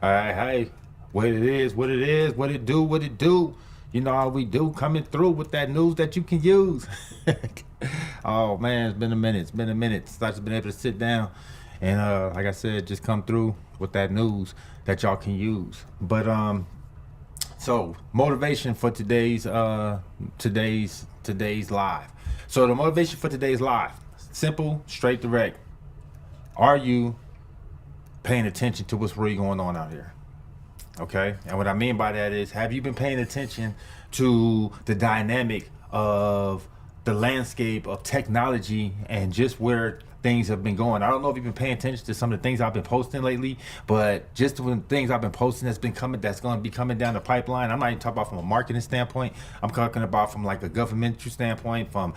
All right, hey, what it is, what it is, what it do, what it do. You know how we do, coming through with that news that you can use. Oh man, it's been a minute. It's been a minute since I've been able to sit down and like I said, just come through with that news that y'all can use. So motivation for today's live. So the motivation for today's live, simple, straight, direct. Are you paying attention to what's really going on out here? Okay, and what I mean by that is, have you been paying attention to the dynamic of the landscape of technology and just where things have been going? I don't know if you've been paying attention to some of the things I've been posting lately, but just the things I've been posting that's going to be coming down the pipeline. I'm not even talking about from a marketing standpoint. I'm talking about from like a governmental standpoint, from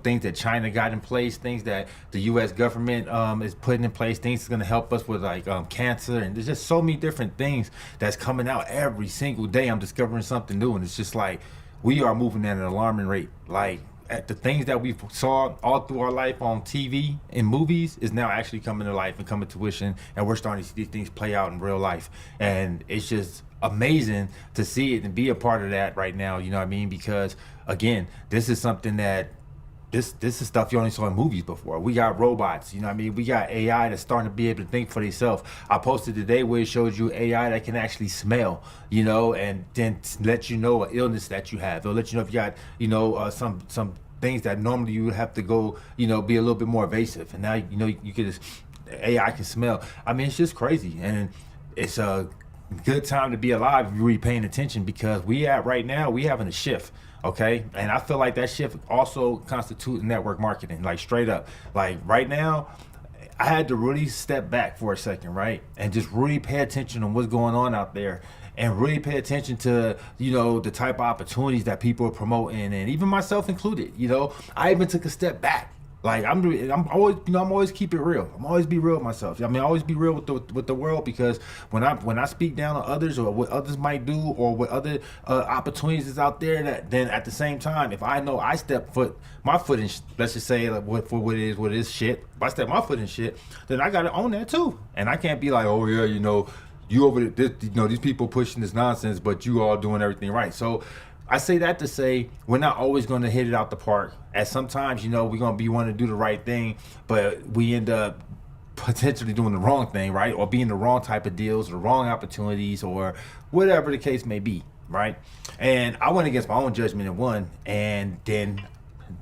things that China got in place, things that the U.S. government is putting in place, things that's going to help us with like cancer, and there's just so many different things that's coming out every single day. I'm discovering something new, and it's just like we are moving at an alarming rate. Like at the things that we saw all through our life on TV and movies is now actually coming to life and coming to fruition, and we're starting to see these things play out in real life, and it's just amazing to see it and be a part of that right now. You know what I mean? Because again, this is something that this is stuff you only saw in movies before. We got robots, you know what I mean? We got AI that's starting to be able to think for themselves. I posted today where it shows you AI that can actually smell, and then let you know an illness that you have. It'll let you know if you got, some things that normally you would have to go, be a little bit more evasive. And now, you can just, AI can smell. I mean, it's just crazy. And it's a good time to be alive if you're really paying attention, because right now, we having a shift. Okay, and I feel like that shift also constitutes network marketing, like straight up. Like right now, I had to really step back for a second, right, and just really pay attention on what's going on out there, and really pay attention to the type of opportunities that people are promoting, and even myself included. I even took a step back. Like I'm always keep it real. I'm always be real with myself. I mean, I always be real with the world, because when I speak down on others or what others might do or what other opportunities is out there, that then at the same time, if I know I my foot in, let's just say like, for what it is shit. If I step my foot in shit, then I gotta own that too, and I can't be like, oh yeah, you over this, these people pushing this nonsense, but you all doing everything right. So I say that to say we're not always going to hit it out the park. As sometimes, we're going to be wanting to do the right thing, but we end up potentially doing the wrong thing, right? Or being the wrong type of deals, or the wrong opportunities, or whatever the case may be, right? And I went against my own judgment and won, and then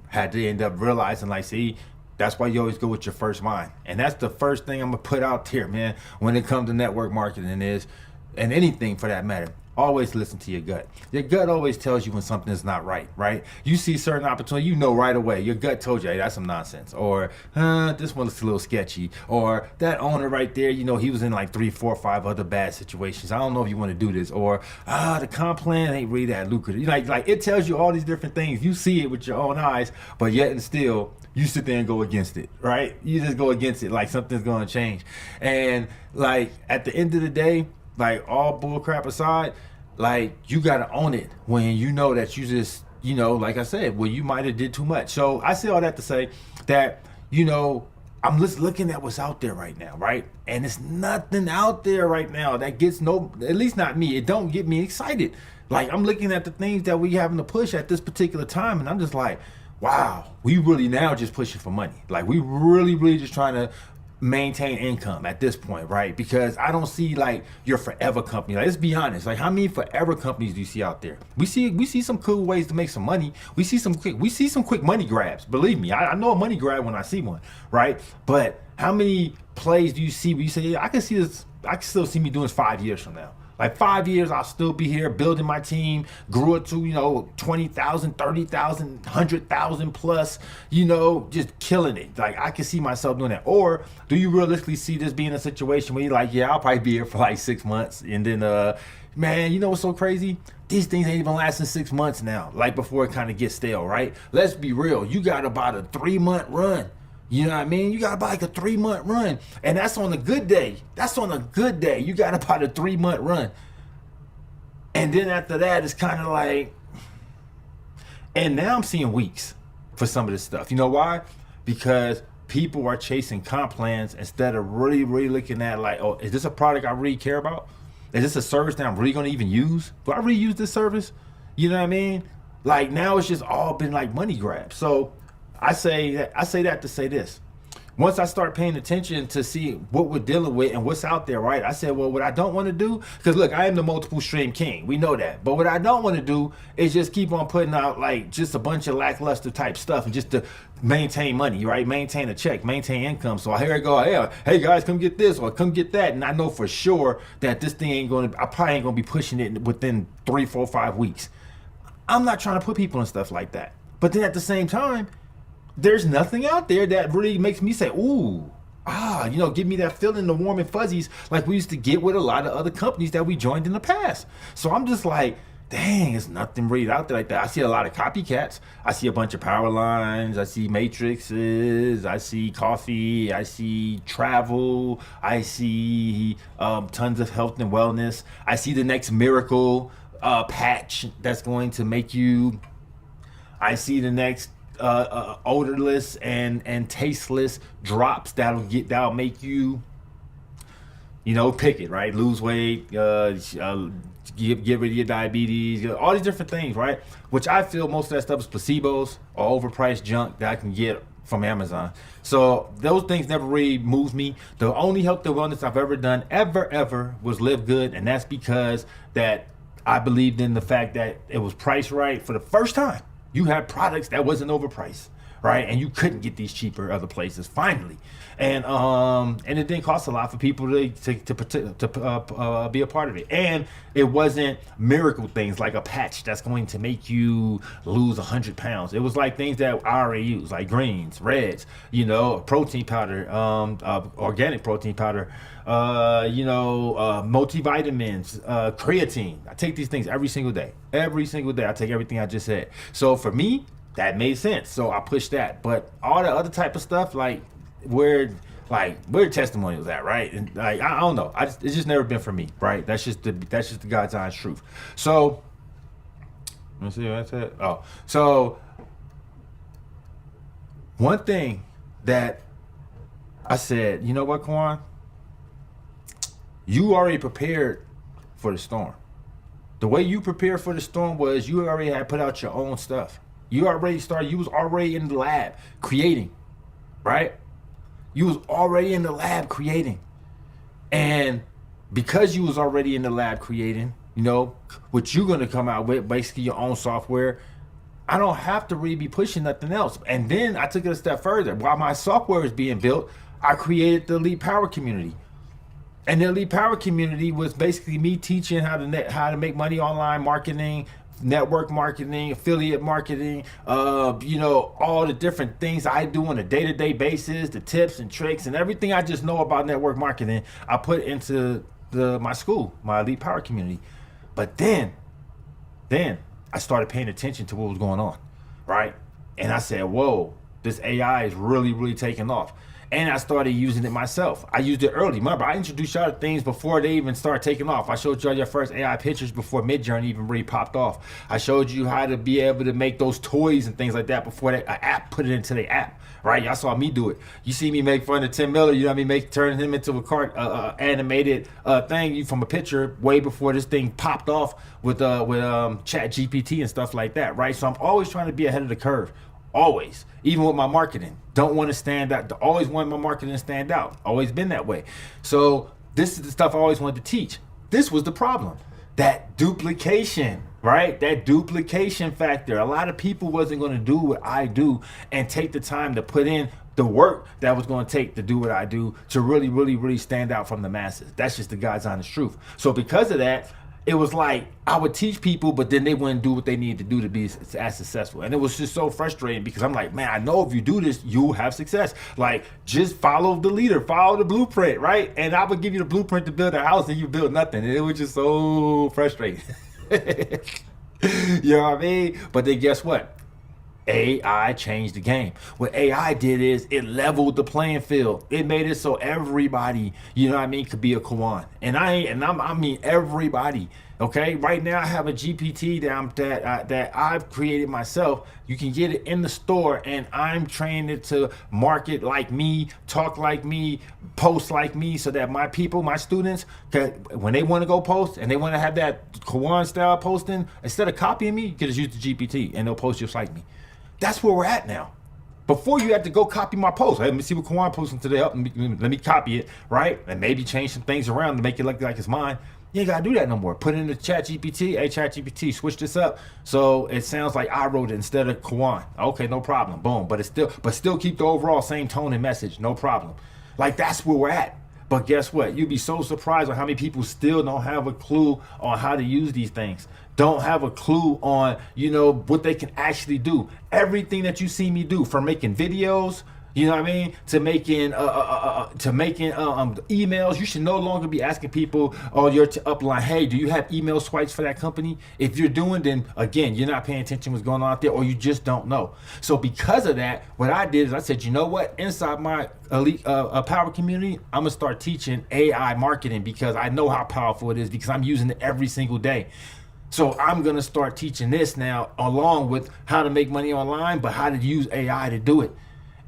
had to end up realizing, like, see, that's why you always go with your first mind. And that's the first thing I'm going to put out there, man, when it comes to network marketing is, and anything for that matter. Always listen to your gut. Your gut always tells you when something is not right, right? You see certain opportunity, right away. Your gut told you, hey, that's some nonsense. Or, this one looks a little sketchy. Or that owner right there, he was in like 3, 4, 5 other bad situations. I don't know if you want to do this. Or, the comp plan ain't really that lucrative. Like it tells you all these different things. You see it with your own eyes, but yet and still, you sit there and go against it, right? You just go against it like something's going to change. And like at the end of the day, like all bull crap aside, like you gotta own it when you know that you just, like I said, well, you might have did too much. So I say all that to say that, I'm just looking at what's out there right now, right? And it's nothing out there right now that gets at least not me. It don't get me excited. Like I'm looking at the things that we having to push at this particular time, and I'm just like, wow, we really now just pushing for money. Like we really, really just trying to maintain income at this point, right? Because I don't see like your forever company. Like, let's be honest. Like, how many forever companies do you see out there? We see some cool ways to make some money. We see some quick money grabs. Believe me, I know a money grab when I see one, right? But how many plays do you see where you say, yeah, I can see this? I can still see me doing this 5 years from now. Like 5 years, I'll still be here building my team, grew it to, 20,000, 30,000, 100,000 plus, just killing it. Like I can see myself doing that. Or do you realistically see this being a situation where you're like, yeah, I'll probably be here for like 6 months. And then, man, you know what's so crazy? These things ain't even lasting 6 months now, like before it kind of gets stale, right? Let's be real. You got about a 3-month run. You know what I mean? You got about like a 3-month run. And that's on a good day. That's on a good day. You got about a 3-month run. And then after that, it's kind of like, and now I'm seeing weeks for some of this stuff. You know why? Because people are chasing comp plans instead of really, really looking at like, oh, is this a product I really care about? Is this a service that I'm really going to even use? Do I really use this service? You know what I mean? Like now it's just all been like money grabs. So I say that to say this. Once I start paying attention to see what we're dealing with and what's out there, right? I said, well, what I don't want to do, because look, I am the multiple stream king. We know that. But what I don't want to do is just keep on putting out like just a bunch of lackluster type stuff and just to maintain money, right? Maintain a check, maintain income. So here I go, hey guys, come get this or come get that. And I know for sure that this thing I probably ain't going to be pushing it within 3, 4, 5 weeks. I'm not trying to put people in stuff like that. But then at the same time, there's nothing out there that really makes me say, ooh, give me that feeling, the warm and fuzzies like we used to get with a lot of other companies that we joined in the past. So I'm just like, dang, it's nothing really out there like that. I see a lot of copycats. I see a bunch of power lines. I see matrices. I see coffee. I see travel. I see tons of health and wellness. I see the next miracle patch that's going to make you. I see the next odorless and tasteless drops that'll make you, pick it, right? Lose weight, get rid of your diabetes, all these different things, right? Which I feel most of that stuff is placebos or overpriced junk that I can get from Amazon. So those things never really moved me. The only health and wellness I've ever done, ever, was Live Good, and that's because that I believed in the fact that it was priced right for the first time. You had products that wasn't overpriced, right? And you couldn't get these cheaper other places finally. And it didn't cost a lot for people to be a part of it. And it wasn't miracle things like a patch that's going to make you lose 100 pounds. It was like things that I already use, like greens, reds, protein powder, organic protein powder, multivitamins, creatine. I take these things every single day. Every single day I take everything I just said. So for me, that made sense. So I pushed that. But all the other type of stuff, like where testimonials at, right? And like I don't know. It's just never been for me, right? That's just the God's honest truth. So let me see what I said. Oh, so one thing that I said, you know what, Quan? You already prepared for the storm. The way you prepared for the storm was you already had put out your own stuff. You was already in the lab creating, right? You was already in the lab creating. And because you was already in the lab creating, what you're going to come out with, basically your own software, I don't have to really be pushing nothing else. And then I took it a step further. While my software is being built, I created the Elite Power community. And the Elite Power community was basically me teaching how to make money online marketing, network marketing, affiliate marketing, all the different things I do on a day-to-day basis, the tips and tricks and everything I just know about network marketing, I put into my school, my Elite Power community. But then I started paying attention to what was going on, right? And I said, whoa, this AI is really, really taking off. And I started using it myself. I used it early. Remember, I introduced y'all to things before they even started taking off. I showed y'all your first AI pictures before Midjourney even really popped off. I showed you how to be able to make those toys and things like that before an app put it into the app, right? Y'all saw me do it. You see me make fun of Tim Miller, turn him into a animated thing from a picture way before this thing popped off with Chat GPT and stuff like that, right? So I'm always trying to be ahead of the curve. Always. Even with my marketing. Don't want to stand out. Always want my marketing to stand out. Always been that way. So this is the stuff I always wanted to teach. This was the problem. That duplication, right? That duplication factor. A lot of people wasn't going to do what I do and take the time to put in the work that was going to take to do what I do to really, really, really stand out from the masses. That's just the God's honest truth. So because of that, it was like I would teach people, but then they wouldn't do what they needed to do to be as successful. And it was just so frustrating because I'm like, man, I know if you do this, you'll have success. Like, just follow the leader, follow the blueprint, right? And I would give you the blueprint to build a house and you build nothing. And it was just so frustrating. You know what I mean? But then guess what? AI changed the game. What AI did is it leveled the playing field. It made it so everybody, could be a Quan. I mean everybody. Okay, right now I have a GPT that I've created myself. You can get it in the store, and I'm training it to market like me, talk like me, post like me, so that my people, my students, when they want to go post and they want to have that Kawan style posting, instead of copying me, you can just use the GPT and they'll post just like me. That's where we're at now. Before, you had to go copy my post. Hey, let me see what Kawan posting today. Let me copy it, right? And maybe change some things around to make it look like it's mine. You ain't gotta do that no more. Put it in the chat GPT. Hey, chat GPT, switch this up so it sounds like I wrote it instead of Kawan. Okay, no problem. Boom. But still keep the overall same tone and message. No problem. Like, that's where we're at. But guess what? You'd be so surprised on how many people still don't have a clue on how to use these things. Don't have a clue on, what they can actually do. Everything that you see me do, from making videos, you know what I mean, to making emails. You should no longer be asking people on your upline, hey, do you have email swipes for that company? If you're doing, then again, you're not paying attention to what's going on out there, or you just don't know. So because of that, what I did is I said, you know what? Inside my elite power community, I'm gonna start teaching AI marketing, because I know how powerful it is, because I'm using it every single day. So I'm gonna start teaching this now, along with how to make money online, but how to use AI to do it.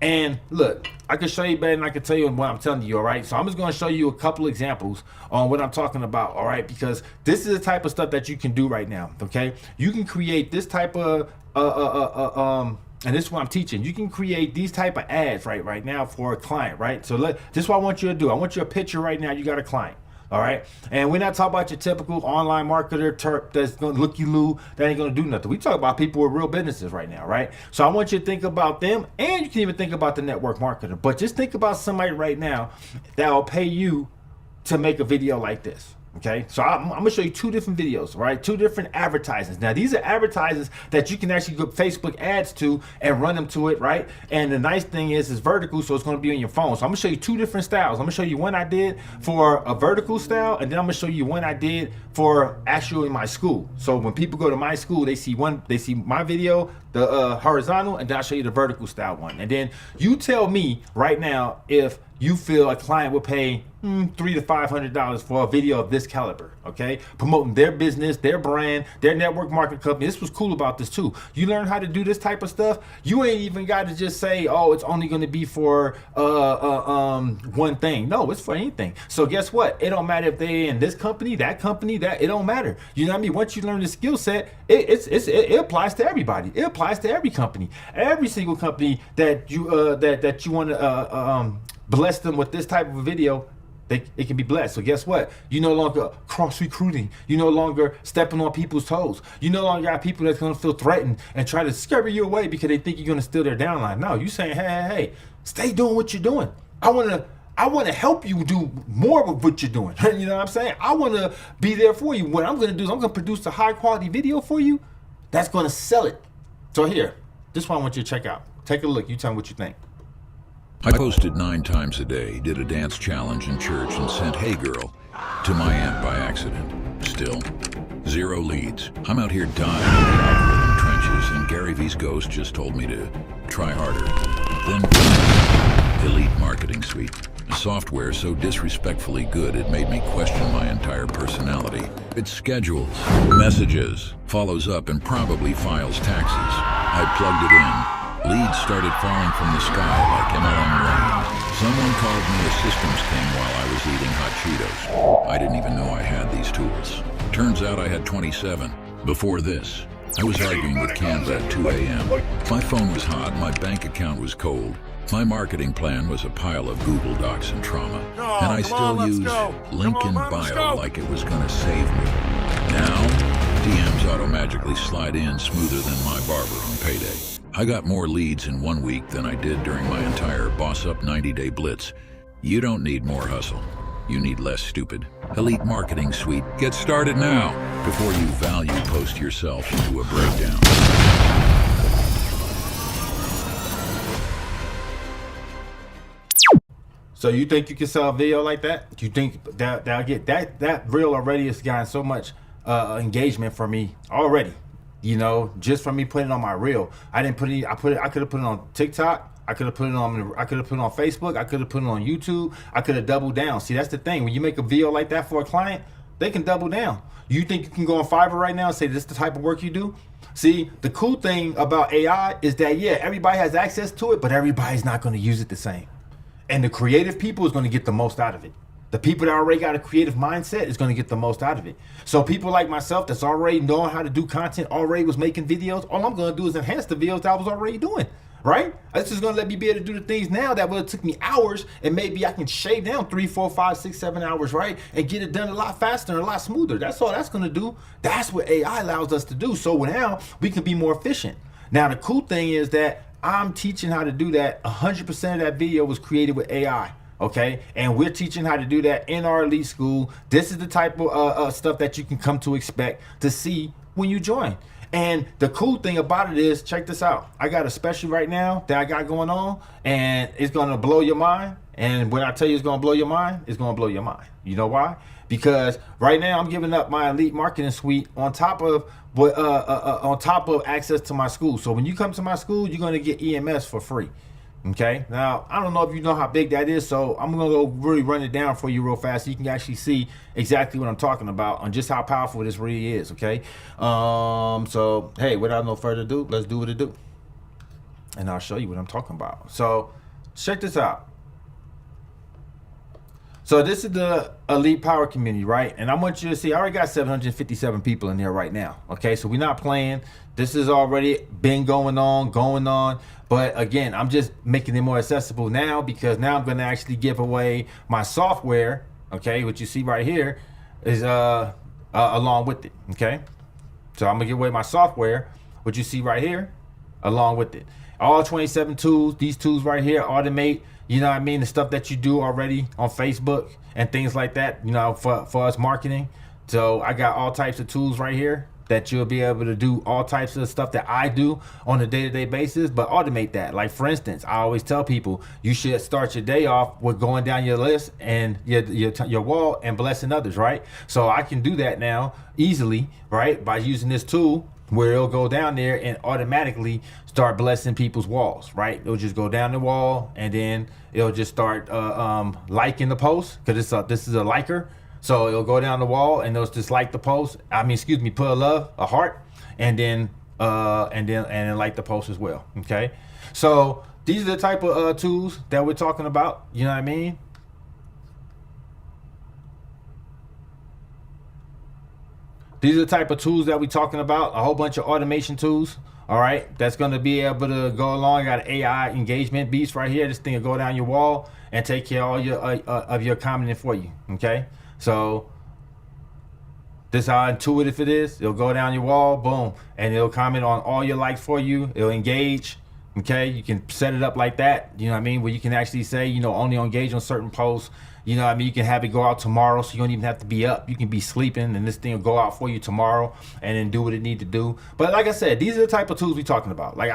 And look, I can show you better than I can tell you what I'm telling you, all right? So I'm just gonna show you a couple examples on what I'm talking about, all right? Because this is the type of stuff that you can do right now, okay? You can create this type of, and this is what I'm teaching. You can create these type of ads right now for a client, right? So this is what I want you to do. I want you a picture right now. You got a client. All right. And we're not talking about your typical online marketer terp that's going to looky-loo, that ain't going to do nothing. We talk about people with real businesses right now, right? So I want you to think about them, and you can even think about the network marketer. But just think about somebody right now that will pay you to make a video like this. Okay, so I'm gonna show you two different videos, right? Two different advertisements. Now, these are advertisements that you can actually go Facebook ads to and run them to it, right? And the nice thing is it's vertical, so it's gonna be on your phone. So I'm gonna show you two different styles. I'm gonna show you one I did for a vertical style, and then I'm gonna show you one I did for actually my school. So when people go to my school, they see my video, the horizontal, and then I'll show you the vertical style one. And then you tell me right now if you feel a client would pay $300 to $500 for a video of this caliber, okay? Promoting their business, their brand, their network marketing company. This was cool about this too. You learn how to do this type of stuff. You ain't even got to just say, oh, it's only going to be for one thing. No, it's for anything. So guess what? It don't matter if they're in this company, that it don't matter. You know what I mean? Once you learn the skill set, it applies to everybody. It applies to every company, every single company that you that you want to bless them with this type of a video. It can be blessed. So guess what? You no longer cross recruiting. You no longer stepping on people's toes. You no longer got people that's going to feel threatened and try to scare you away because they think you're going to steal their downline. No, you saying, hey, stay doing what you're doing. I want to help you do more of what you're doing. You know what I'm saying? I want to be there for you. What I'm going to do is I'm going to produce a high quality video for you that's going to sell it. So here, this one I want you to check out. Take a look. You tell me what you think. I posted 9 times a day, did a dance challenge in church, and sent "Hey Girl" to my aunt by accident. Still, 0 leads. I'm out here dying in the algorithm trenches, and Gary Vee's ghost just told me to try harder. Then, Elite Marketing Suite. A software so disrespectfully good it made me question my entire personality. It schedules, messages, follows up, and probably files taxes. I plugged it in. Leads started falling from the sky like MLM rain. Someone called me a systems king while I was eating hot Cheetos. I didn't even know I had these tools. Turns out I had 27. Before this, I was arguing with Canva at 2 a.m. My phone was hot, my bank account was cold. My marketing plan was a pile of Google Docs and trauma. And I still use link in bio like it was gonna save me. Now, DMs auto-magically slide in smoother than my barber on payday. I got more leads in 1 week than I did during my entire Boss Up 90-day blitz. You don't need more hustle. You need less stupid. Elite Marketing Suite. Get started now before you value post yourself into a breakdown. So you think you can sell a video like that? Do you think that'll get that reel already has gotten so much engagement for me already? You know, just from me putting it on my reel. I could have put it on TikTok. I could have put it on Facebook. I could have put it on YouTube. I could have doubled down. See, that's the thing. When you make a video like that for a client, they can double down. You think you can go on Fiverr right now and say this is the type of work you do? See, the cool thing about AI is that, yeah, everybody has access to it, but everybody's not going to use it the same. And the creative people is going to get the most out of it. The people that already got a creative mindset is going to get the most out of it. So people like myself that's already knowing how to do content, already was making videos, all I'm going to do is enhance the videos that I was already doing, right? This is going to let me be able to do the things now that would have took me hours, and maybe I can shave down 3, 4, 5, 6, 7 hours, right? And get it done a lot faster and a lot smoother. That's all that's going to do. That's what AI allows us to do. So now we can be more efficient. Now, the cool thing is that I'm teaching how to do that. 100% of that video was created with AI. Okay, and we're teaching how to do that in our elite school. This is the type of stuff that you can come to expect to see when you join. And the cool thing about it is, check this out. I got a special right now that I got going on, and it's gonna blow your mind. And when I tell you it's gonna blow your mind, it's gonna blow your mind. You know why? Because right now I'm giving up my elite marketing suite on top of access to my school. So when you come to my school, you're gonna get EMS for free. Okay, now I don't know if you know how big that is, so I'm gonna go really run it down for you real fast so you can actually see exactly what I'm talking about and just how powerful this really is. Okay, so hey, without no further ado, let's do what it do, and I'll show you what I'm talking about. So check this out. So this is the Elite Power Community, right? And I want you to see, I already got 757 people in there right now. Okay, so we're not playing. This has already been going on. But again, I'm just making it more accessible now because now I'm going to actually give away my software. Okay, what you see right here is along with it. Okay, so I'm gonna give away my software. What you see right here, along with it. All 27 tools. These tools right here automate. You know what I mean? The stuff that you do already on Facebook and things like that, you know, for us marketing. So I got all types of tools right here that you'll be able to do all types of stuff that I do on a day-to-day basis, but automate that. Like for instance, I always tell people you should start your day off with going down your list and your wall and blessing others, right? So I can do that now easily, right? By using this tool where it'll go down there and automatically start blessing people's walls, right? It'll just go down the wall and then it'll just start liking the post because this is a liker. So it'll go down the wall and it'll just like the post. Put a love, a heart, and then like the post as well. Okay. So these are the type of tools that we're talking about. You know what I mean? These are the type of tools that we're talking about. A whole bunch of automation tools. All right, that's going to be able to go along. I got an AI engagement beast right here. This thing will go down your wall and take care of all your of your commenting for you. Okay, so this is how intuitive it is. It'll go down your wall, boom, and it'll comment on all your likes for you. It'll engage. Okay, you can set it up like that. You know what I mean? Where you can actually say, you know, only engage on certain posts. You know what I mean? You can have it go out tomorrow, so you don't even have to be up. You can be sleeping, and this thing will go out for you tomorrow, and then do what it need to do. But like I said, these are the type of tools we're talking about. Like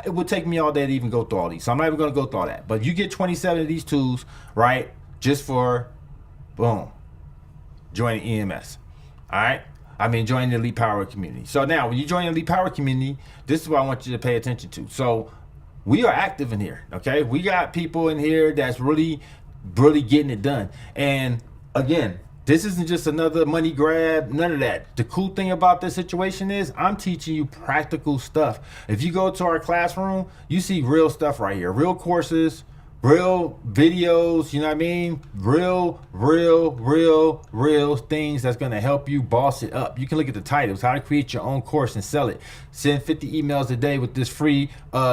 it would take me all day to even go through all these, so I'm not even going to go through all that. But you get 27 of these tools, right? Just for, boom, joining EMS. All right. Join the Elite Power community. So now, when you join the Elite Power community, this is what I want you to pay attention to. So we are active in here. Okay, we got people in here that's really getting it done. And again, this isn't just another money grab, none of that. The cool thing about this situation is I'm teaching you practical stuff. If you go to our classroom, you see real stuff right here, real courses, real videos, you know what I mean? Real things that's going to help you boss it up. You can look at the titles, how to create your own course and sell it. Send 50 emails a day with this free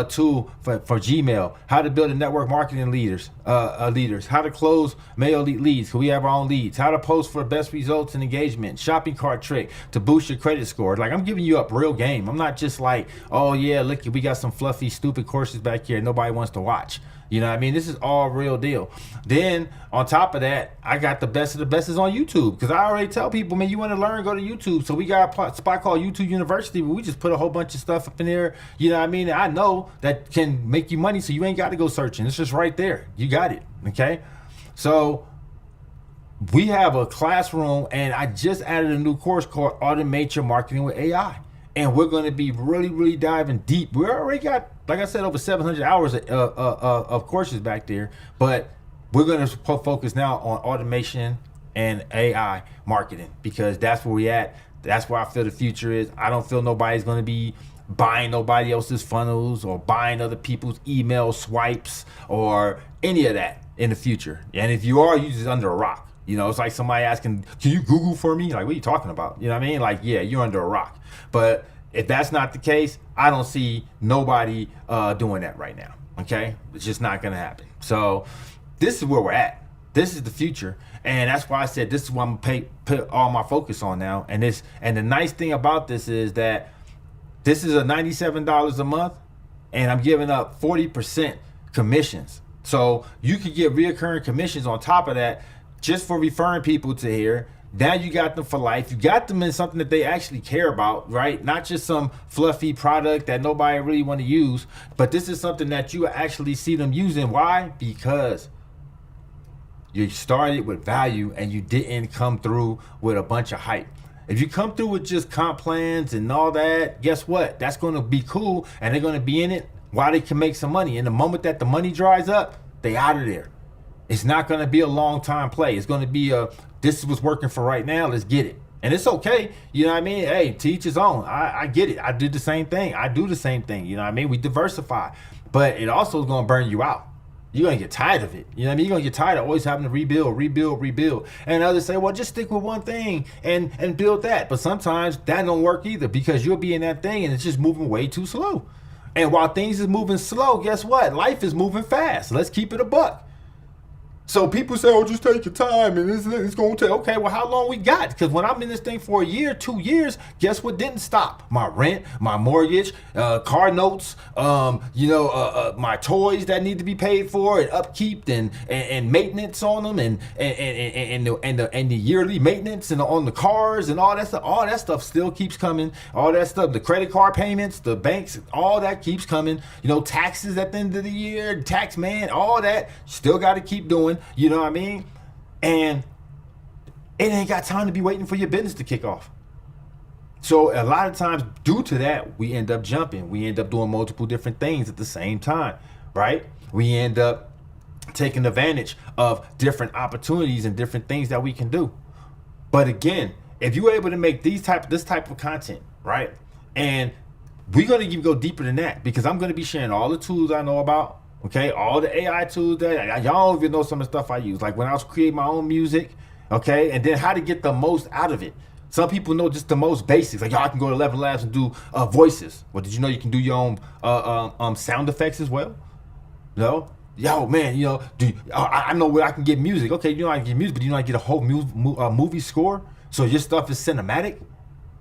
tool for Gmail. How to build a network marketing leaders. How to close mail elite leads, because we have our own leads. How to post for best results and engagement. Shopping cart trick to boost your credit score. Like, I'm giving you up real game. I'm not just like, oh yeah, look, we got some fluffy, stupid courses back here nobody wants to watch. You know what I mean? This is all real deal. Then on top of that, I got the best of the best is on YouTube, because I already tell people, man, you want to learn, go to YouTube. So we got a spot called YouTube University where we just put a whole bunch of stuff up in there. You know what I mean? I know that can make you money, so you ain't got to go searching. It's just right there. You got it. Okay. So we have a classroom, and I just added a new course called Automate Your Marketing with AI. And we're going to be really diving deep. We already got, like I said, over 700 hours of courses back there. But we're going to focus now on automation and AI marketing, because that's where we at. That's where I feel the future is. I don't feel nobody's going to be buying nobody else's funnels or buying other people's email swipes or any of that in the future. And if you are, you just under a rock. You know, it's like somebody asking, can you Google for me? Like, what are you talking about? You know what I mean? Like, yeah, you're under a rock. But if that's not the case, I don't see nobody doing that right now. Okay? It's just not going to happen. So this is where we're at. This is the future. And that's why I said this is what I'm going to put all my focus on now. And the nice thing about this is that this is a $97 a month, and I'm giving up 40% commissions. So you could get reoccurring commissions on top of that just for referring people to here. Now you got them for life. You got them in something that they actually care about, right? Not just some fluffy product that nobody really want to use, but this is something that you actually see them using. Why? Because you started with value and you didn't come through with a bunch of hype. If you come through with just comp plans and all that, guess what? That's going to be cool, and they're going to be in it while they can make some money. And the moment that the money dries up, they out of there. It's not going to be a long time play. It's going to be this is what's working for right now. Let's get it. And it's okay. You know what I mean? Hey, to each his own. I get it. I did the same thing. I do the same thing. You know what I mean? We diversify. But it also is going to burn you out. You're going to get tired of it. You know what I mean? You're going to get tired of always having to rebuild. And others say, well, just stick with one thing and build that. But sometimes that don't work either, because you'll be in that thing and it's just moving way too slow. And while things is moving slow, guess what? Life is moving fast. Let's keep it a buck. So people say, oh, just take your time and it's going to take, okay, well, how long we got? Because when I'm in this thing for a year, 2 years, guess what didn't stop? My rent, my mortgage, car notes, my toys that need to be paid for and upkeep and maintenance on them and the yearly maintenance and on the cars and all that stuff still keeps coming. All that stuff, the credit card payments, the banks, all that keeps coming. You know, taxes at the end of the year, tax man, all that still got to keep doing. You know what I mean? And it ain't got time to be waiting for your business to kick off. So a lot of times due to that, we end up jumping. We end up doing multiple different things at the same time, right? We end up taking advantage of different opportunities and different things that we can do. But again, if you're able to make this type of content, right? And we're going to even go deeper than that, because I'm going to be sharing all the tools I know about. Okay, all the AI tools that y'all don't even know some of the stuff I use. Like when I was creating my own music, okay, and then how to get the most out of it. Some people know just the most basics. Like, y'all can go to 11 Labs and do voices. Well, did you know you can do your own sound effects as well? No? Yo, man, you know, I know where I can get music. Okay, you know I can get music, but you know I get a whole movie score? So your stuff is cinematic?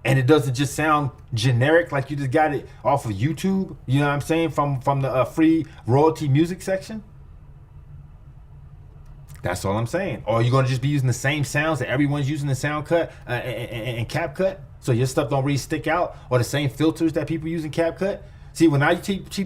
And it doesn't just sound generic like you just got it off of YouTube, you know what I'm saying, from the free royalty music section. That's all I'm saying. Or you're going to just be using the same sounds that everyone's using in SoundCut and CapCut, so your stuff don't really stick out, or the same filters that people use in CapCut. See, when I teach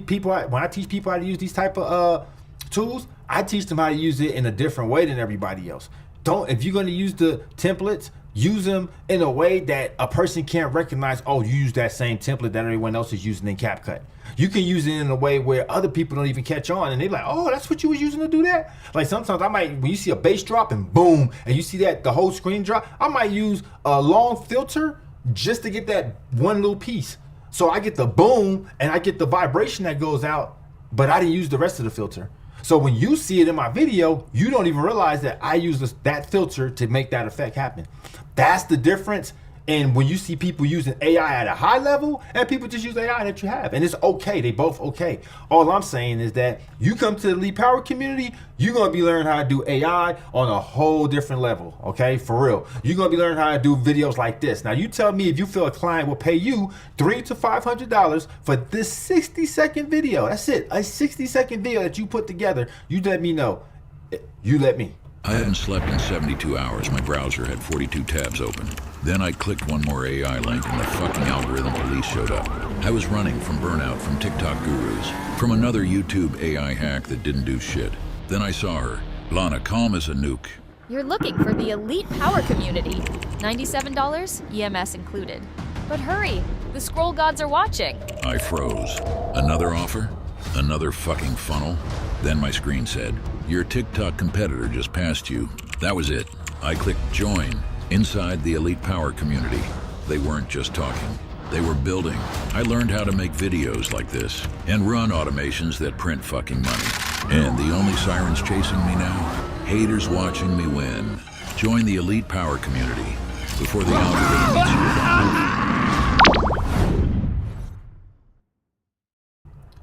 people how to use these type of tools, I teach them how to use it in a different way than everybody else. If you're going to use the templates, use them in a way that a person can't recognize, oh, you use that same template that everyone else is using in CapCut. You can use it in a way where other people don't even catch on, and they're like, oh, that's what you was using to do that? Like sometimes when you see a bass drop and boom, and you see that the whole screen drop, I might use a long filter just to get that one little piece. So I get the boom and I get the vibration that goes out, but I didn't use the rest of the filter. So when you see it in my video, you don't even realize that I use that filter to make that effect happen. That's the difference. And when you see people using AI at a high level and people just use AI that you have, and it's okay, they both okay. All I'm saying is that you come to the Elite Power community, you're gonna be learning how to do AI on a whole different level, okay, for real. You're gonna be learning how to do videos like this. Now you tell me if you feel a client will pay you $300 to $500 for this 60-second video. That's it, a 60-second video that you put together. You let me know. You let me. I hadn't slept in 72 hours. My browser had 42 tabs open. Then I clicked one more AI link and the fucking algorithm police showed up. I was running from burnout from TikTok gurus, from another YouTube AI hack that didn't do shit. Then I saw her, Lana, calm as a nuke. You're looking for the Elite Power community. $97, EMS included. But hurry, the scroll gods are watching. I froze. Another offer? Another fucking funnel? Then my screen said, your TikTok competitor just passed you. That was it. I clicked join inside the Elite Power community. They weren't just talking, they were building. I learned how to make videos like this and run automations that print fucking money. And the only sirens chasing me now? Haters watching me win. Join the Elite Power community before the algorithm eats you.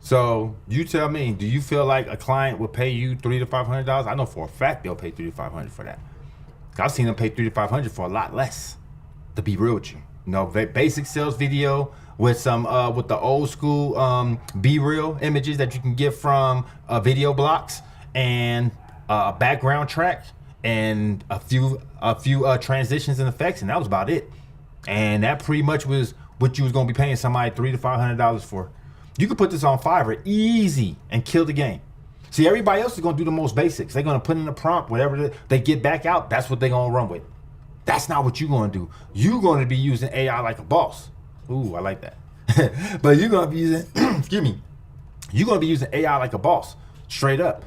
So you tell me, do you feel like a client would pay you $300 to $500? I know for a fact they'll pay $300 to $500 for that. I've seen them pay $300 to $500 for a lot less. To be real with you, basic sales video with some with the old school Be Real images that you can get from video blocks and a background track and a few transitions and effects, and that was about it. And that pretty much was what you was gonna be paying somebody $300 to $500 for. You could put this on Fiverr easy and kill the game. See, everybody else is gonna do the most basics. They're gonna put in a prompt, whatever they get back out, that's what they're gonna run with. That's not what you're gonna do. You're gonna be using AI like a boss. Ooh, I like that. But you're gonna be using, excuse me, you're gonna be using AI like a boss, straight up.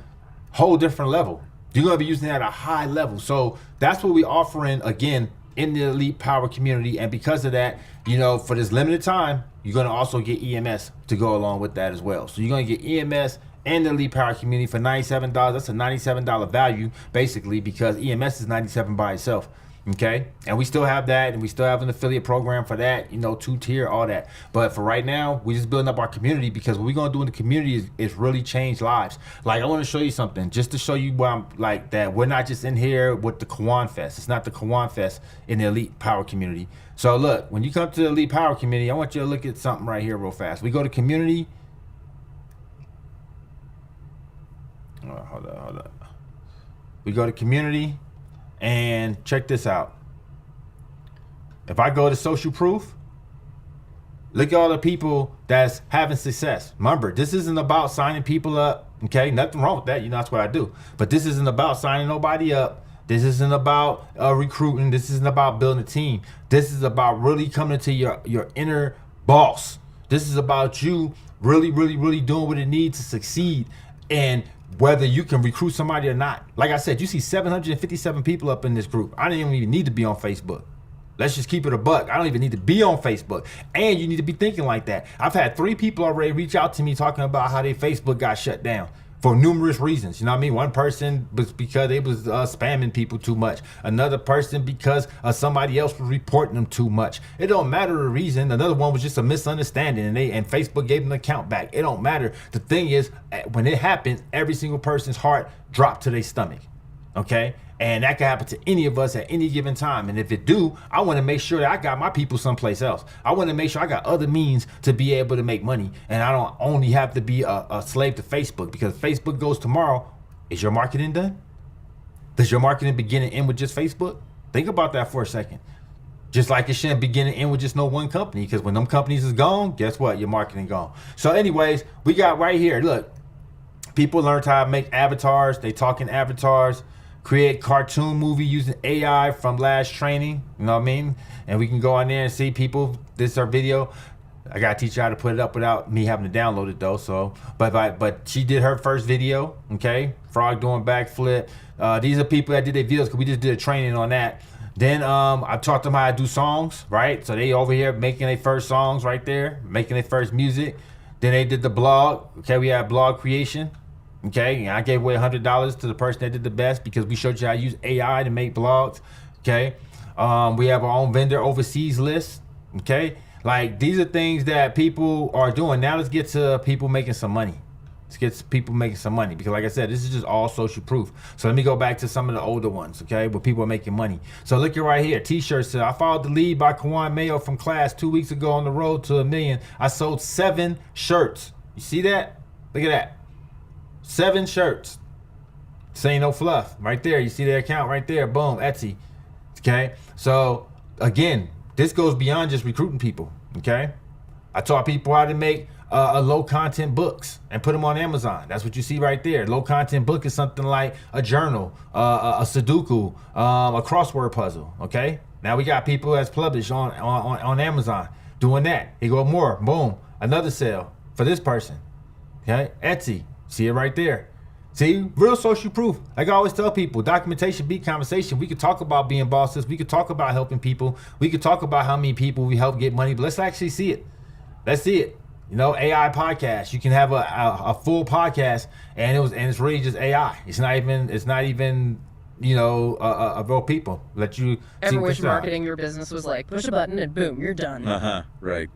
Whole different level. You're gonna be using it at a high level. So that's what we're offering, again, in the Elite Power community. And because of that, for this limited time, you're gonna also get EMS to go along with that as well. So you're gonna get EMS and the Elite Power community for $97. That's a $97 value, basically, because EMS is $97 by itself. Okay, and we still have that, and we still have an affiliate program for that, 2-tier, all that. But for right now, we're just building up our community, because what we're gonna do in the community is really change lives. Like, I want to show you something, just to show you why I'm like that. We're not just in here with the Kawan Fest. It's not the Kawan Fest in the Elite Power community. So look, when you come to the Elite Power community, I want you to look at something right here real fast. We go to community. Hold up. We go to community. And check this out. If I go to social proof, look at all the people that's having success. Remember, this isn't about signing people up. Okay, nothing wrong with that. That's what I do. But this isn't about signing nobody up. This isn't about recruiting. This isn't about building a team. This is about really coming to your inner boss. This is about you really, really, really doing what it needs to succeed. And whether you can recruit somebody or not. Like I said, you see 757 people up in this group. I didn't even need to be on Facebook. Let's just keep it a buck. I don't even need to be on Facebook. And you need to be thinking like that. I've had 3 people already reach out to me talking about how their Facebook got shut down for numerous reasons. You know what I mean? One person was because they was spamming people too much. Another person because somebody else was reporting them too much. It don't matter the reason. Another one was just a misunderstanding, and Facebook gave them the account back. It don't matter. The thing is, when it happens, every single person's heart dropped to their stomach. Okay? And that can happen to any of us at any given time. And if it do, I want to make sure that I got my people someplace else. I want to make sure I got other means to be able to make money. And I don't only have to be a slave to Facebook, because Facebook goes tomorrow. Is your marketing done? Does your marketing begin and end with just Facebook? Think about that for a second. Just like it shouldn't begin and end with just no one company, because when them companies is gone, guess what? Your marketing gone. So anyways, we got right here, look, people learned how to make avatars. They talking avatars. Create cartoon movie using AI from Last Training, you know what I mean? And we can go on there and see people, this is our video. I gotta teach you how to put it up without me having to download it though, so. But she did her first video, okay? Frog doing backflip. These are people that did their videos, because we just did a training on that. Then I taught them how to do songs, right? So they over here making their first songs right there, making their first music. Then they did the blog, okay? We had blog creation. Okay, and I gave away $100 to the person that did the best, because we showed you how to use AI to make blogs. Okay, we have our own vendor overseas list. Okay, like these are things that people are doing. Now let's get to people making some money. Let's get to people making some money, because like I said, this is just all social proof. So let me go back to some of the older ones, okay, where people are making money. So look at right here, t-shirts. I followed the lead by Kawan Mayo from class 2 weeks ago on the road to $1 million. I sold 7 shirts. You see that? Look at that. 7 shirts. This ain't no fluff. Right there, you see their account right there. Boom, Etsy. Okay, so again, this goes beyond just recruiting people. Okay, I taught people how to make low content books and put them on Amazon. That's what you see right there. Low content book is something like a journal, a Sudoku, a crossword puzzle. Okay, now we got people that's published on Amazon doing that. Here go more. Boom, another sale for this person. Okay, Etsy. See it right there. See, real social proof. Like I always tell people, documentation beat conversation. We could talk about being bosses. We could talk about helping people. We could talk about how many people we help get money, but let's actually see it. Let's see it. You know, AI podcast. You can have a full podcast, and it's really just AI. It's not even you know a real people. Let you. Ever wish marketing your business was like push a button and boom, you're done. Right.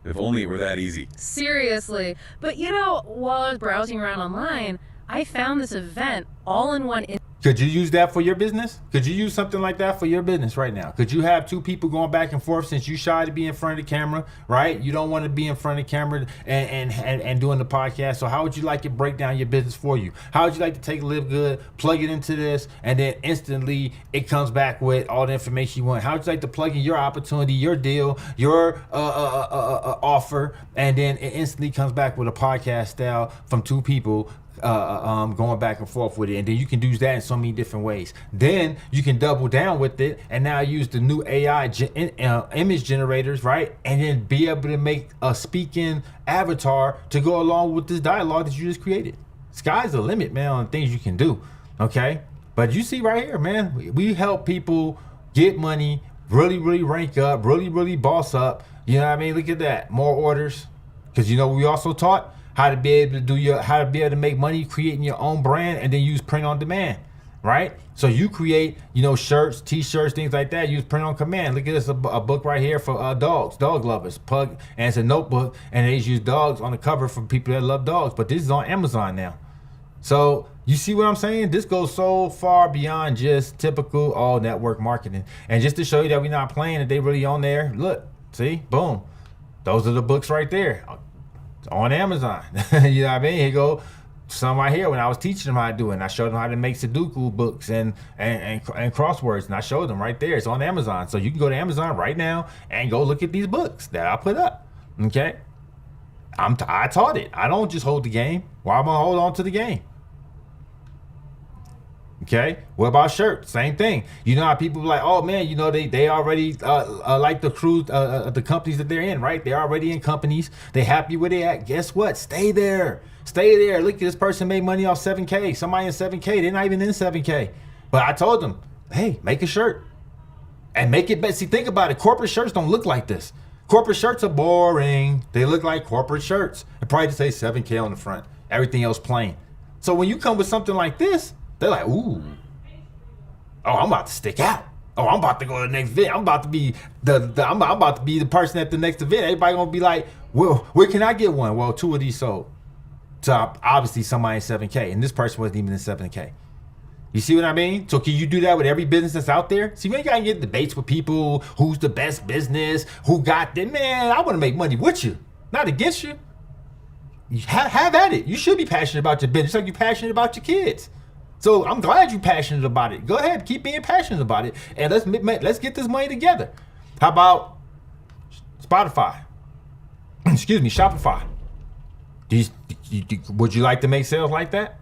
If only it were that easy. Seriously. But you know, while I was browsing around online, I found this event all in one. Could you use that for your business? Could you use something like that for your business right now? Could you have two people going back and forth since you shy to be in front of the camera, right? You don't want to be in front of the camera and doing the podcast. So how would you like it break down your business for you? How would you like to take Live Good, plug it into this, and then instantly it comes back with all the information you want? How would you like to plug in your opportunity, your deal, your offer, and then it instantly comes back with a podcast style from two people going back and forth with it, and then you can do that in so many different ways. Then you can double down with it and now use the new AI image generators, right? And then be able to make a speaking avatar to go along with this dialogue that you just created. Sky's the limit, man, on things you can do. Okay, but you see right here, man, we help people get money, really rank up, really boss up. You know what I mean? Look at that, more orders, because you know we also taught how to be able to make money creating your own brand and then use print on demand, right? So you create, you know, shirts, t-shirts, things like that. Use print on command. Look at this, a book right here for dogs, dog lovers, pug, and it's a notebook, and they use dogs on the cover for people that love dogs. But this is on Amazon now. So you see what I'm saying? This goes so far beyond just typical network marketing. And just to show you that we're not playing, that they really on there. Look, see, boom, those are the books right there. On Amazon. You know what I mean? Here go some right here when I was teaching them how to do it, and I showed them how to make Sudoku books and crosswords, and I showed them right there. It's on Amazon. So you can go to Amazon right now and go look at these books that I put up. Okay? I taught it. I don't just hold the game. Why am I hold on to the game? Okay, what about shirts? Same thing. You know how people be like, oh man, you know they already like the crews, the companies that they're in, right? They're already in companies. They happy where they at. Guess what? Stay there. Look at this person made money off 7K. Somebody in 7K. They're not even in 7K. But I told them, hey, make a shirt and make it better. See, think about it. Corporate shirts don't look like this. Corporate shirts are boring. They look like corporate shirts. It probably just say 7K on the front. Everything else plain. So when you come with something like this, they're like, ooh, oh, I'm about to stick out. Oh, I'm about to go to the next event. I'm about to be I'm about to be the person at the next event. Everybody gonna be like, well, where can I get one? Well, 2 of these sold. So obviously somebody in 7K, and this person wasn't even in 7K. You see what I mean? So can you do that with every business that's out there? See, we ain't gotta get debates with people. Who's the best business? Who got them? Man, I want to make money with you, not against you. You have at it. You should be passionate about your business, like you're passionate about your kids. So I'm glad you're passionate about it. Go ahead, keep being passionate about it, and let's get this money together. How about Spotify? Excuse me, Shopify. Would you like to make sales like that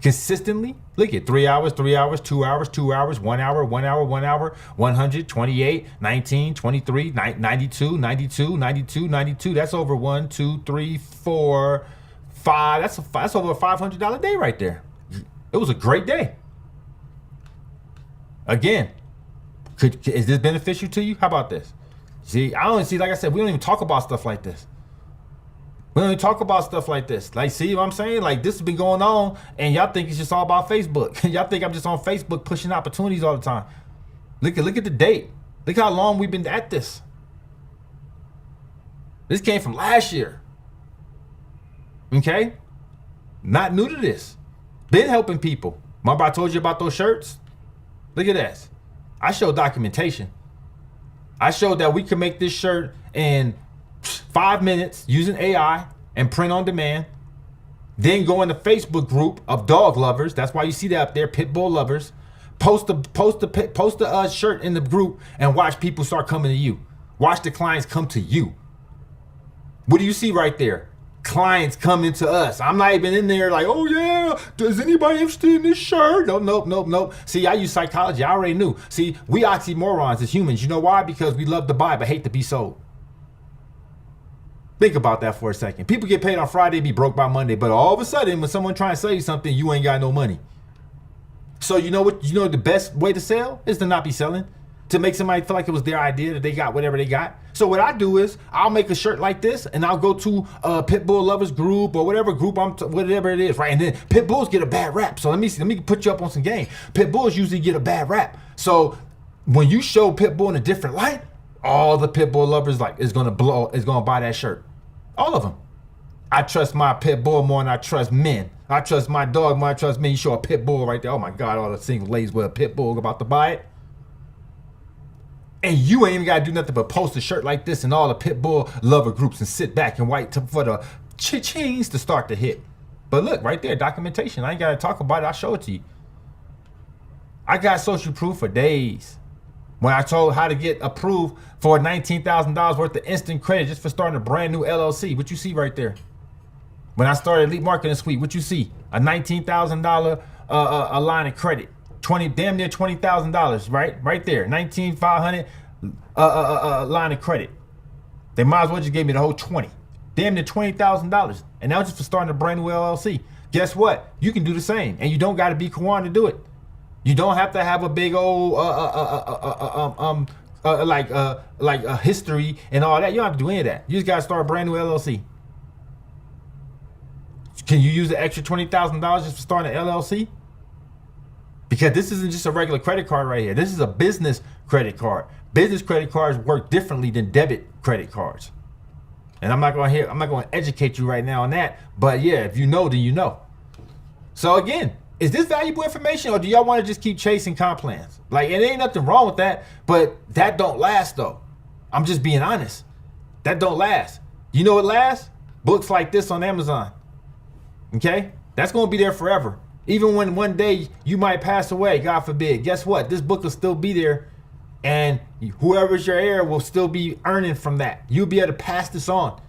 consistently? Look at 3 hours, 2 hours, 2 hours, 1 hour, 1 hour, 1 hour, 100, 28, 19, 23, 92, 92, 92, 92. That's over 1, 2, 3, 4, 5. That's over a $500 day right there. It was a great day. Again, is this beneficial to you? How about this? See, like I said, we don't even talk about stuff like this. We don't even talk about stuff like this. Like, see what I'm saying? Like, this has been going on, and y'all think it's just all about Facebook. Y'all think I'm just on Facebook pushing opportunities all the time. Look at the date. Look how long we've been at this. This came from last year. Okay? Not new to this. Been helping people. Remember I told you about those shirts? Look at this. I showed documentation. I showed that we can make this shirt in 5 minutes using AI and print on demand. Then go in the Facebook group of dog lovers. That's why you see that up there, pit bull lovers. Post the shirt in the group and watch people start coming to you. Watch the clients come to you. What do you see right there? Clients coming to us. I'm not even in there like, oh yeah, does anybody interested in this shirt? Nope. See, I use psychology. I already knew. See, we oxymorons as humans. You know why? Because we love to buy but hate to be sold. Think about that for a second. People get paid on Friday, be broke by Monday, but all of a sudden, when someone trying to sell you something, you ain't got no money. So you know what? You know the best way to sell is to not be selling, to make somebody feel like it was their idea that they got whatever they got. So what I do is I'll make a shirt like this, and I'll go to a Pitbull lovers group or whatever group whatever it is, right? And then Pitbulls get a bad rap. So let me put you up on some game. Pitbulls usually get a bad rap. So when you show Pitbull in a different light, all the Pitbull lovers is gonna buy that shirt. All of them. I trust my Pitbull more than I trust men. I trust my dog more than I trust men. You show a Pitbull right there. Oh my God, all the single ladies with a Pitbull about to buy it. And you ain't even gotta do nothing but post a shirt like this in all the Pitbull lover groups and sit back and wait for the cha-chings to start to hit. But look, right there, documentation. I ain't gotta talk about it, I'll show it to you. I got social proof for days. When I told how to get approved for $19,000 worth of instant credit just for starting a brand new LLC. What you see right there? When I started Elite Marketing Suite, what you see? A $19,000 a line of credit. Damn near $20,000, right? Right there. $19,500 line of credit. They might as well just gave me the whole 20. Damn near $20,000. And that was just for starting a brand new LLC. Guess what? You can do the same. And you don't got to be Kawan to do it. You don't have to have a big old like a history and all that. You don't have to do any of that. You just got to start a brand new LLC. Can you use the extra $20,000 just for starting an LLC? Because this isn't just a regular credit card right here. This is a business credit card. Business credit cards work differently than debit credit cards. And I'm not going to educate you right now on that. But yeah, if you know, then you know. So again, is this valuable information, or do y'all want to just keep chasing comp plans? Like, it ain't nothing wrong with that, but that don't last though. I'm just being honest. That don't last. You know what lasts? Books like this on Amazon. Okay? That's going to be there forever. Even when one day you might pass away, God forbid, guess what? This book will still be there, and whoever's your heir will still be earning from that. You'll be able to pass this on.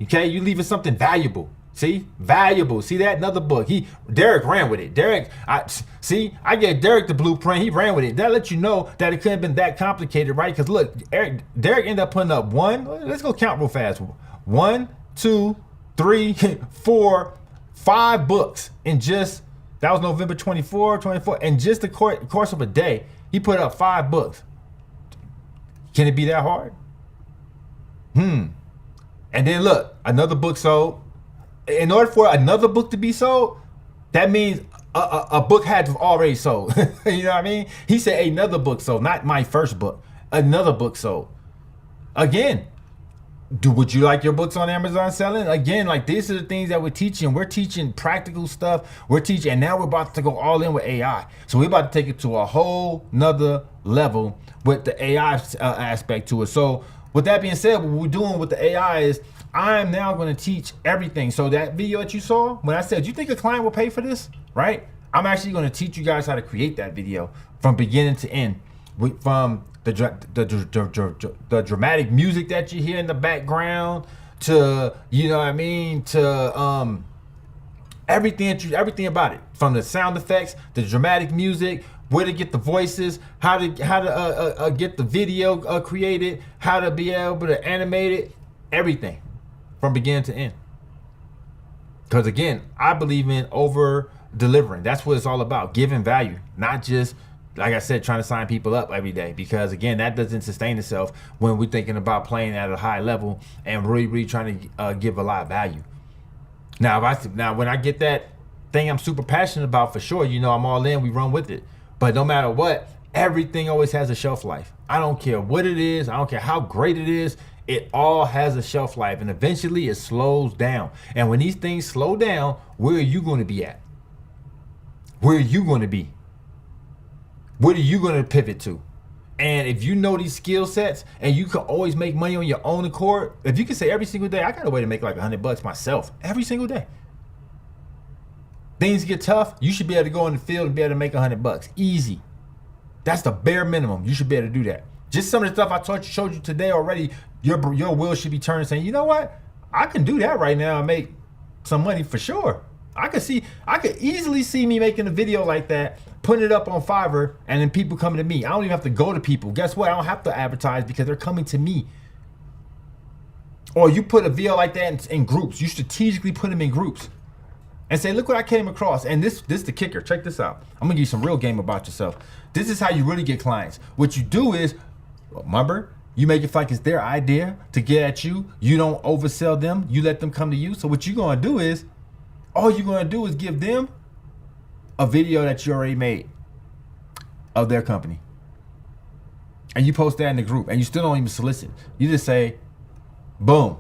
Okay? You leaving something valuable. See? Valuable. See that? Another book. Derek ran with it. I gave Derek the blueprint. He ran with it. That lets you know that it couldn't have been that complicated, right? Because look, Derek ended up putting up let's go count real fast. 1, 2, 3, 4, 5 books in just, that was November 24. In just the course of a day, he put up 5 books. Can it be that hard? And then look, another book sold. In order for another book to be sold, that means a book had to have already sold. You know what I mean? He said another book sold, not my first book. Another book sold. Again, would you like your books on Amazon selling? Again, like, these are the things that we're teaching. We're teaching practical stuff. And now we're about to go all in with AI. So we're about to take it to a whole nother level with the AI aspect to it. So with that being said, what we're doing with the AI is, I'm now going to teach everything. So that video that you saw, when I said, you think a client will pay for this, right? I'm actually going to teach you guys how to create that video from beginning to end, from the dramatic music that you hear in the background to, you know what I mean, to everything about it, from the sound effects, the dramatic music, where to get the voices, how to get the video created, how to be able to animate it, everything. From beginning to end. Because again, I believe in over delivering. That's what it's all about. Giving value, not just, like I said, trying to sign people up every day. Because again, that doesn't sustain itself when we're thinking about playing at a high level and really trying to give a lot of value. Now, when I get that thing I'm super passionate about, for sure, you know, I'm all in, we run with it. But no matter what, everything always has a shelf life. I don't care what it is. I don't care how great it is. It all has a shelf life, and eventually it slows down. And when these things slow down, where are you going to be at? Where are you going to be? What are you going to pivot to? And if you know these skill sets and you can always make money on your own accord, if you can say every single day, I got a way to make like $100 myself every single day. Things get tough, you should be able to go in the field and be able to make $100. Easy. That's the bare minimum. You should be able to do that. Just some of the stuff I showed you today already, your wheels should be turning, saying, you know what? I can do that right now and make some money for sure. I could easily see me making a video like that, putting it up on Fiverr, and then people coming to me. I don't even have to go to people. Guess what? I don't have to advertise because they're coming to me. Or you put a video like that in groups. You strategically put them in groups and say, look what I came across. And this is the kicker. Check this out. I'm gonna give you some real game about yourself. This is how you really get clients. What you do is, remember, you make it feel like it's their idea to get at you. You don't oversell them. You let them come to you. So what you're gonna do is, all you're gonna do is give them a video that you already made of their company. And you post that in the group, and you still don't even solicit. You just say, boom.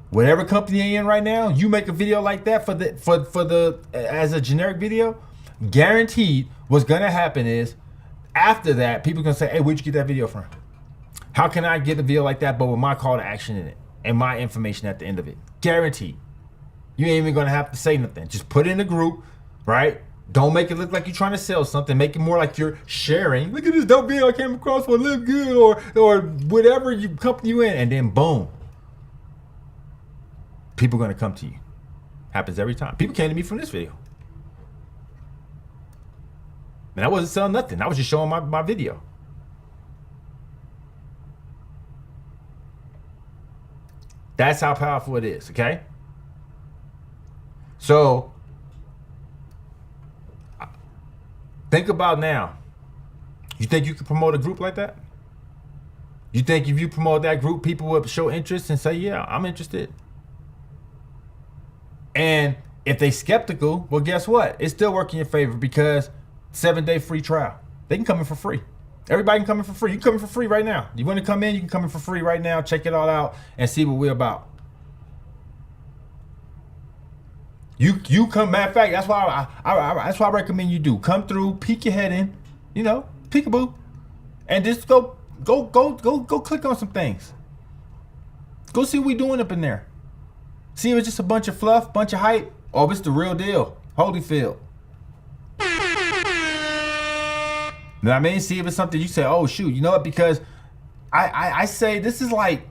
Whatever company you're in right now, you make a video like that for the as a generic video, guaranteed what's gonna happen is after that, people are gonna say, hey, where'd you get that video from? How can I get a video like that but with my call to action in it and my information at the end of it? Guaranteed. You ain't even gonna have to say nothing. Just put it in the group, right? Don't make it look like you're trying to sell something. Make it more like you're sharing. Look at this dope video I came across for Live Good or whatever company you in, and then boom. People are gonna come to you. Happens every time. People came to me from this video. And I wasn't selling nothing. I was just showing my video. That's how powerful it is, okay? So, think about now. You think you can promote a group like that? You think if you promote that group, people will show interest and say, yeah, I'm interested. And if they skeptical, well, guess what? It's still working in your favor because 7-day free trial. They can come in for free. Everybody can come in for free. You come in for free right now. You want to come in, you can come in for free right now. Check it all out and see what we're about. You come, matter of fact, that's why I recommend you do. Come through, peek your head in, peekaboo, and just go click on some things. Go see what we doing up in there. See if it's just a bunch of fluff, bunch of hype, or if it's the real deal. Holyfield. You know what I mean? See if it's something you say, oh shoot, you know what? Because I say this is like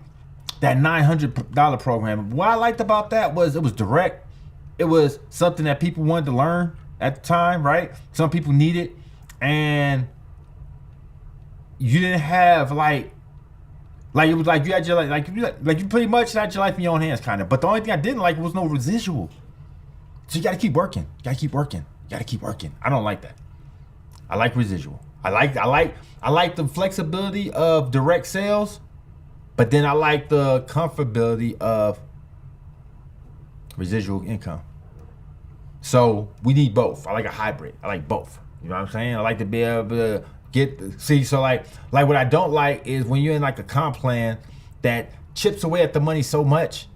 that $900 program. What I liked about that was it was direct. It was something that people wanted to learn at the time, right? Some people need it, and you didn't have like it was like you had your like you pretty much had your life in your own hands, kind of. But the only thing I didn't like was no residual. So you got to keep working. You got to keep working. You got to keep working. I don't like that. I like residual. I like the flexibility of direct sales, but then I like the comfortability of residual income. So we need both. I like a hybrid. I like both. You know what I'm saying? I like to be able to so like what I don't like is when you're in like a comp plan that chips away at the money so much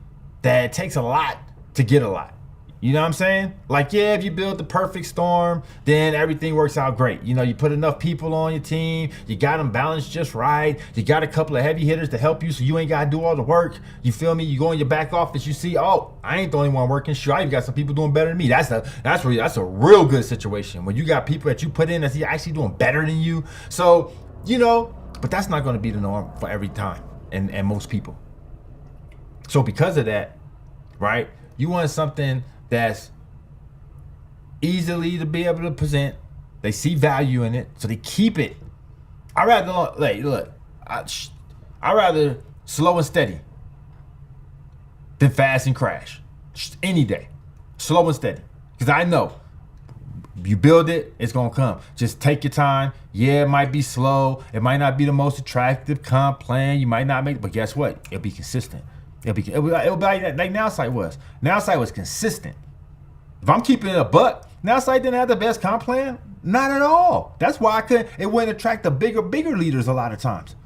that it takes a lot to get a lot. You know what I'm saying? Like, yeah, if you build the perfect storm, then everything works out great. You put enough people on your team, you got them balanced just right, you got a couple of heavy hitters to help you so you ain't got to do all the work. You feel me? You go in your back office, you see, oh, I ain't the only one working. Sure, I even got some people doing better than me. That's a real good situation when you got people that you put in that's actually doing better than you. So, but that's not going to be the norm for every time and most people. So because of that, right, you want something that's easily to be able to present. They see value in it, so they keep it. I rather slow and steady than fast and crash. Just any day, slow and steady, because I know you build it, it's gonna come. Just take your time. Yeah, it might be slow. It might not be the most attractive comp plan. You might not make it, but guess what? It'll be consistent. It'll be like NowSite was. NowSite was consistent. If I'm keeping it a buck, NowSite didn't have the best comp plan. Not at all. That's why it wouldn't attract the bigger leaders a lot of times.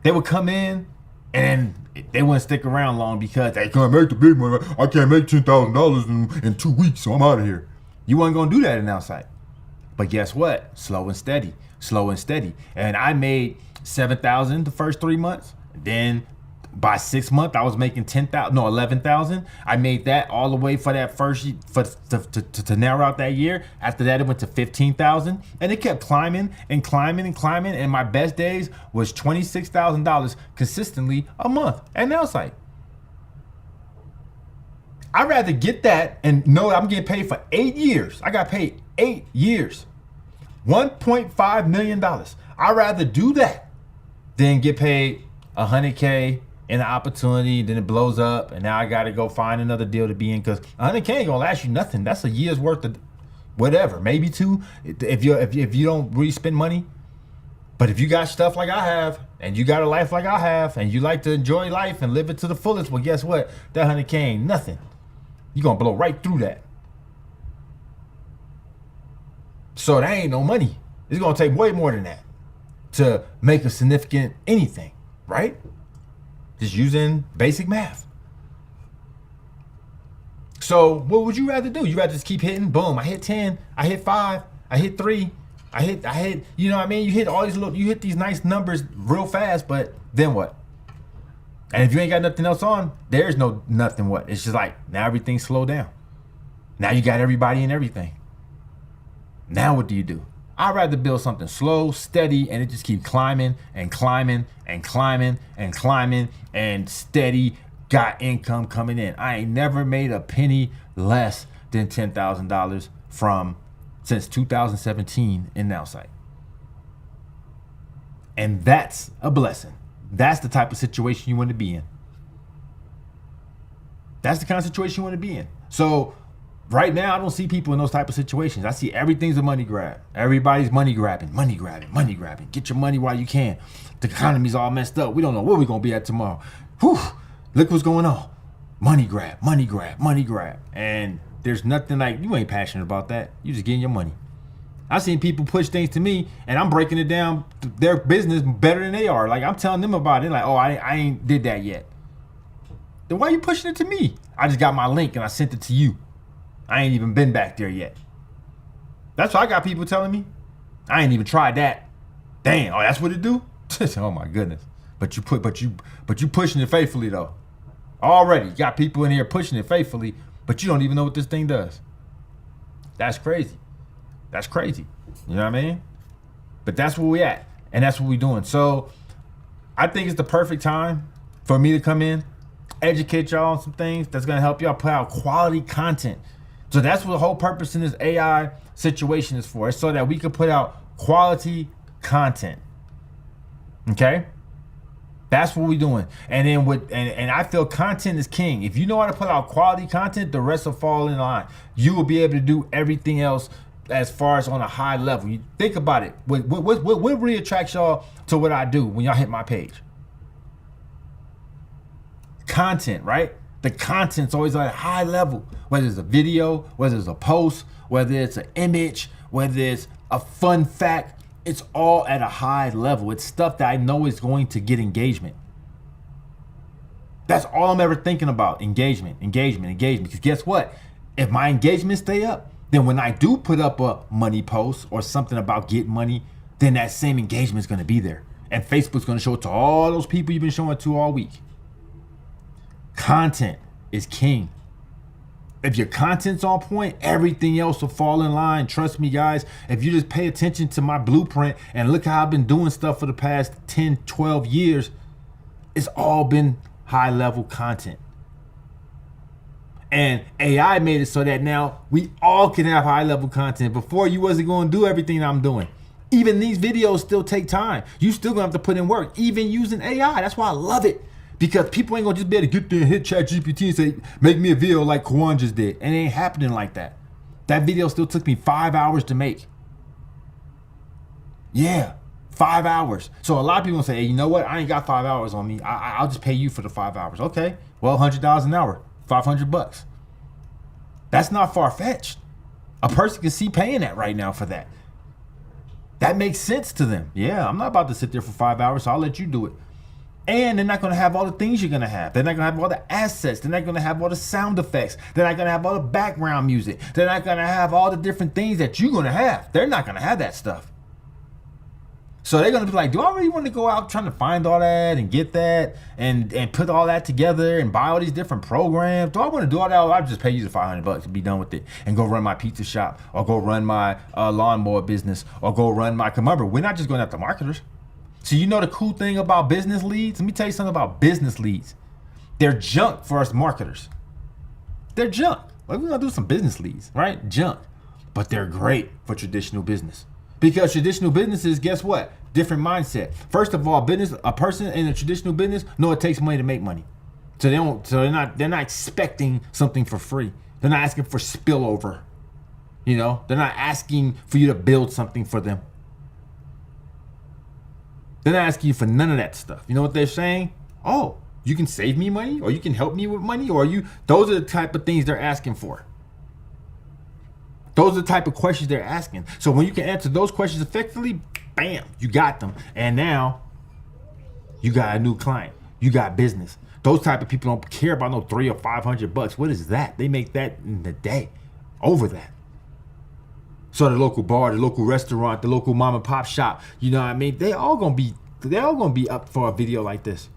They would come in and they wouldn't stick around long because they can't make the big money. I can't make $10,000 in 2 weeks, so I'm out of here. You weren't gonna do that in NowSite. But guess what? Slow and steady. And I made $7,000 the first 3 months. Then by 6 months, I was making $11,000. I made that all the way for that first to narrow out that year. After that, it went to $15,000, and it kept climbing and climbing and climbing. And my best days was $26,000 consistently a month at NowSite. I'd rather get that and know that I'm getting paid for 8 years. I got paid 8 years, $1.5 million. I'd rather do that than get paid $100K in the opportunity, then it blows up, and now I got to go find another deal to be in because 100K ain't gonna last you nothing. That's a year's worth of whatever, maybe 2 if you don't really spend money. But if you got stuff like I have, and you got a life like I have, and you like to enjoy life and live it to the fullest, well, guess what? That 100K ain't nothing. You're gonna blow right through that. So that ain't no money. It's gonna take way more than that to make a significant anything, right? Just using basic math. So what would you rather do? You rather just keep hitting? Boom, I hit 10, I hit 5, I hit 3, I hit, you know what I mean? You hit all these you hit these nice numbers real fast, but then what? And if you ain't got nothing else on, there's nothing what? It's just like, now everything's slowed down. Now you got everybody and everything. Now what do you do? I'd rather build something slow, steady, and it just keep climbing and climbing and climbing and climbing and steady, got income coming in. I ain't never made a penny less than $10,000 since 2017 in Nowsite. And that's a blessing. That's the type of situation you want to be in. That's the kind of situation you want to be in. So right now, I don't see people in those type of situations. I see everything's a money grab. Everybody's money grabbing. Get your money while you can. The economy's all messed up. We don't know where we're going to be at tomorrow. Whew, look what's going on. Money grab. And there's nothing like, you ain't passionate about that. You just getting your money. I've seen people push things to me and I'm breaking it down their business better than they are. Like I'm telling them about it. Like, oh, I ain't did that yet. Then why are you pushing it to me? I just got my link and I sent it to you. I ain't even been back there yet. That's what I got people telling me. I ain't even tried that. Damn, oh, that's what it do? Oh my goodness. But you pushing it faithfully though. Already got people in here pushing it faithfully, but you don't even know what this thing does. That's crazy. That's crazy. You know what I mean? But that's where we at. And that's what we doing. So I think it's the perfect time for me to come in, educate y'all on some things that's gonna help y'all put out quality content. So that's what the whole purpose in this AI situation is for. It's so that we can put out quality content. Okay? That's what we're doing. And then and I feel content is king. If you know how to put out quality content, the rest will fall in line. You will be able to do everything else as far as on a high level. You think about it. What really attracts y'all to what I do when y'all hit my page? Content, right? The content's always at a high level. Whether it's a video, whether it's a post, whether it's an image, whether it's a fun fact, it's all at a high level. It's stuff that I know is going to get engagement. That's all I'm ever thinking about. Engagement. Because guess what? If my engagement stay up, then when I do put up a money post or something about getting money, then that same engagement is going to be there. And Facebook's going to show it to all those people you've been showing it to all week. Content is king. If your content's on point, everything else will fall in line. Trust me, guys. If you just pay attention to my blueprint and look how I've been doing stuff for the past 10, 12 years, it's all been high level content. And AI made it so that now we all can have high level content. Before, you wasn't going to do everything that I'm doing. Even these videos still take time. You still gonna have to put in work, even using AI. That's why I love it. Because people ain't gonna just be able to get there and hit ChatGPT and say, make me a video like Kwan just did. And it ain't happening like that. That video still took me 5 hours to make. Yeah, 5 hours. So a lot of people say, hey, you know what? I ain't got 5 hours on me. I'll just pay you for the 5 hours. Okay, well, $100 an hour, $500. That's not far-fetched. A person can see paying that right now for that. That makes sense to them. Yeah, I'm not about to sit there for 5 hours, so I'll let you do it. And they're not going to have all the things you're going to have. They're not going to have all the assets. They're not going to have all the sound effects. They're not going to have all the background music. They're not going to have all the different things that you're going to have. They're not going to have that stuff. So they're going to be like, do I really want to go out trying to find all that and get that and put all that together and buy all these different programs? Do I want to do all that? I'll just pay you the $500 to be done with it and go run my pizza shop or go run my lawnmower business or go run my, remember, we're not just going after marketers. So you know the cool thing about business leads? Let me tell you something about business leads. They're junk for us marketers. They're junk. Like, we're gonna do some business leads, right? Junk. But they're great for traditional business Because traditional businesses, guess what? Different mindset. First of all, a person in a traditional business know it takes money to make money. So they're not expecting something for free. They're not asking for spillover. You know, they're not asking for you to build something for them. They're not asking you for none of that stuff. You know what they're saying? Oh, you can save me money, or you can help me with money, or those are the type of things they're asking for. Those are the type of questions they're asking. So when you can answer those questions effectively, bam, you got them. And now you got a new client. You got business. Those type of people don't care about no $300 or $500. What is that? They make that in the day, over that. So the local bar, the local restaurant, the local mom and pop shop, you know what I mean? They're all gonna be up for a video like this.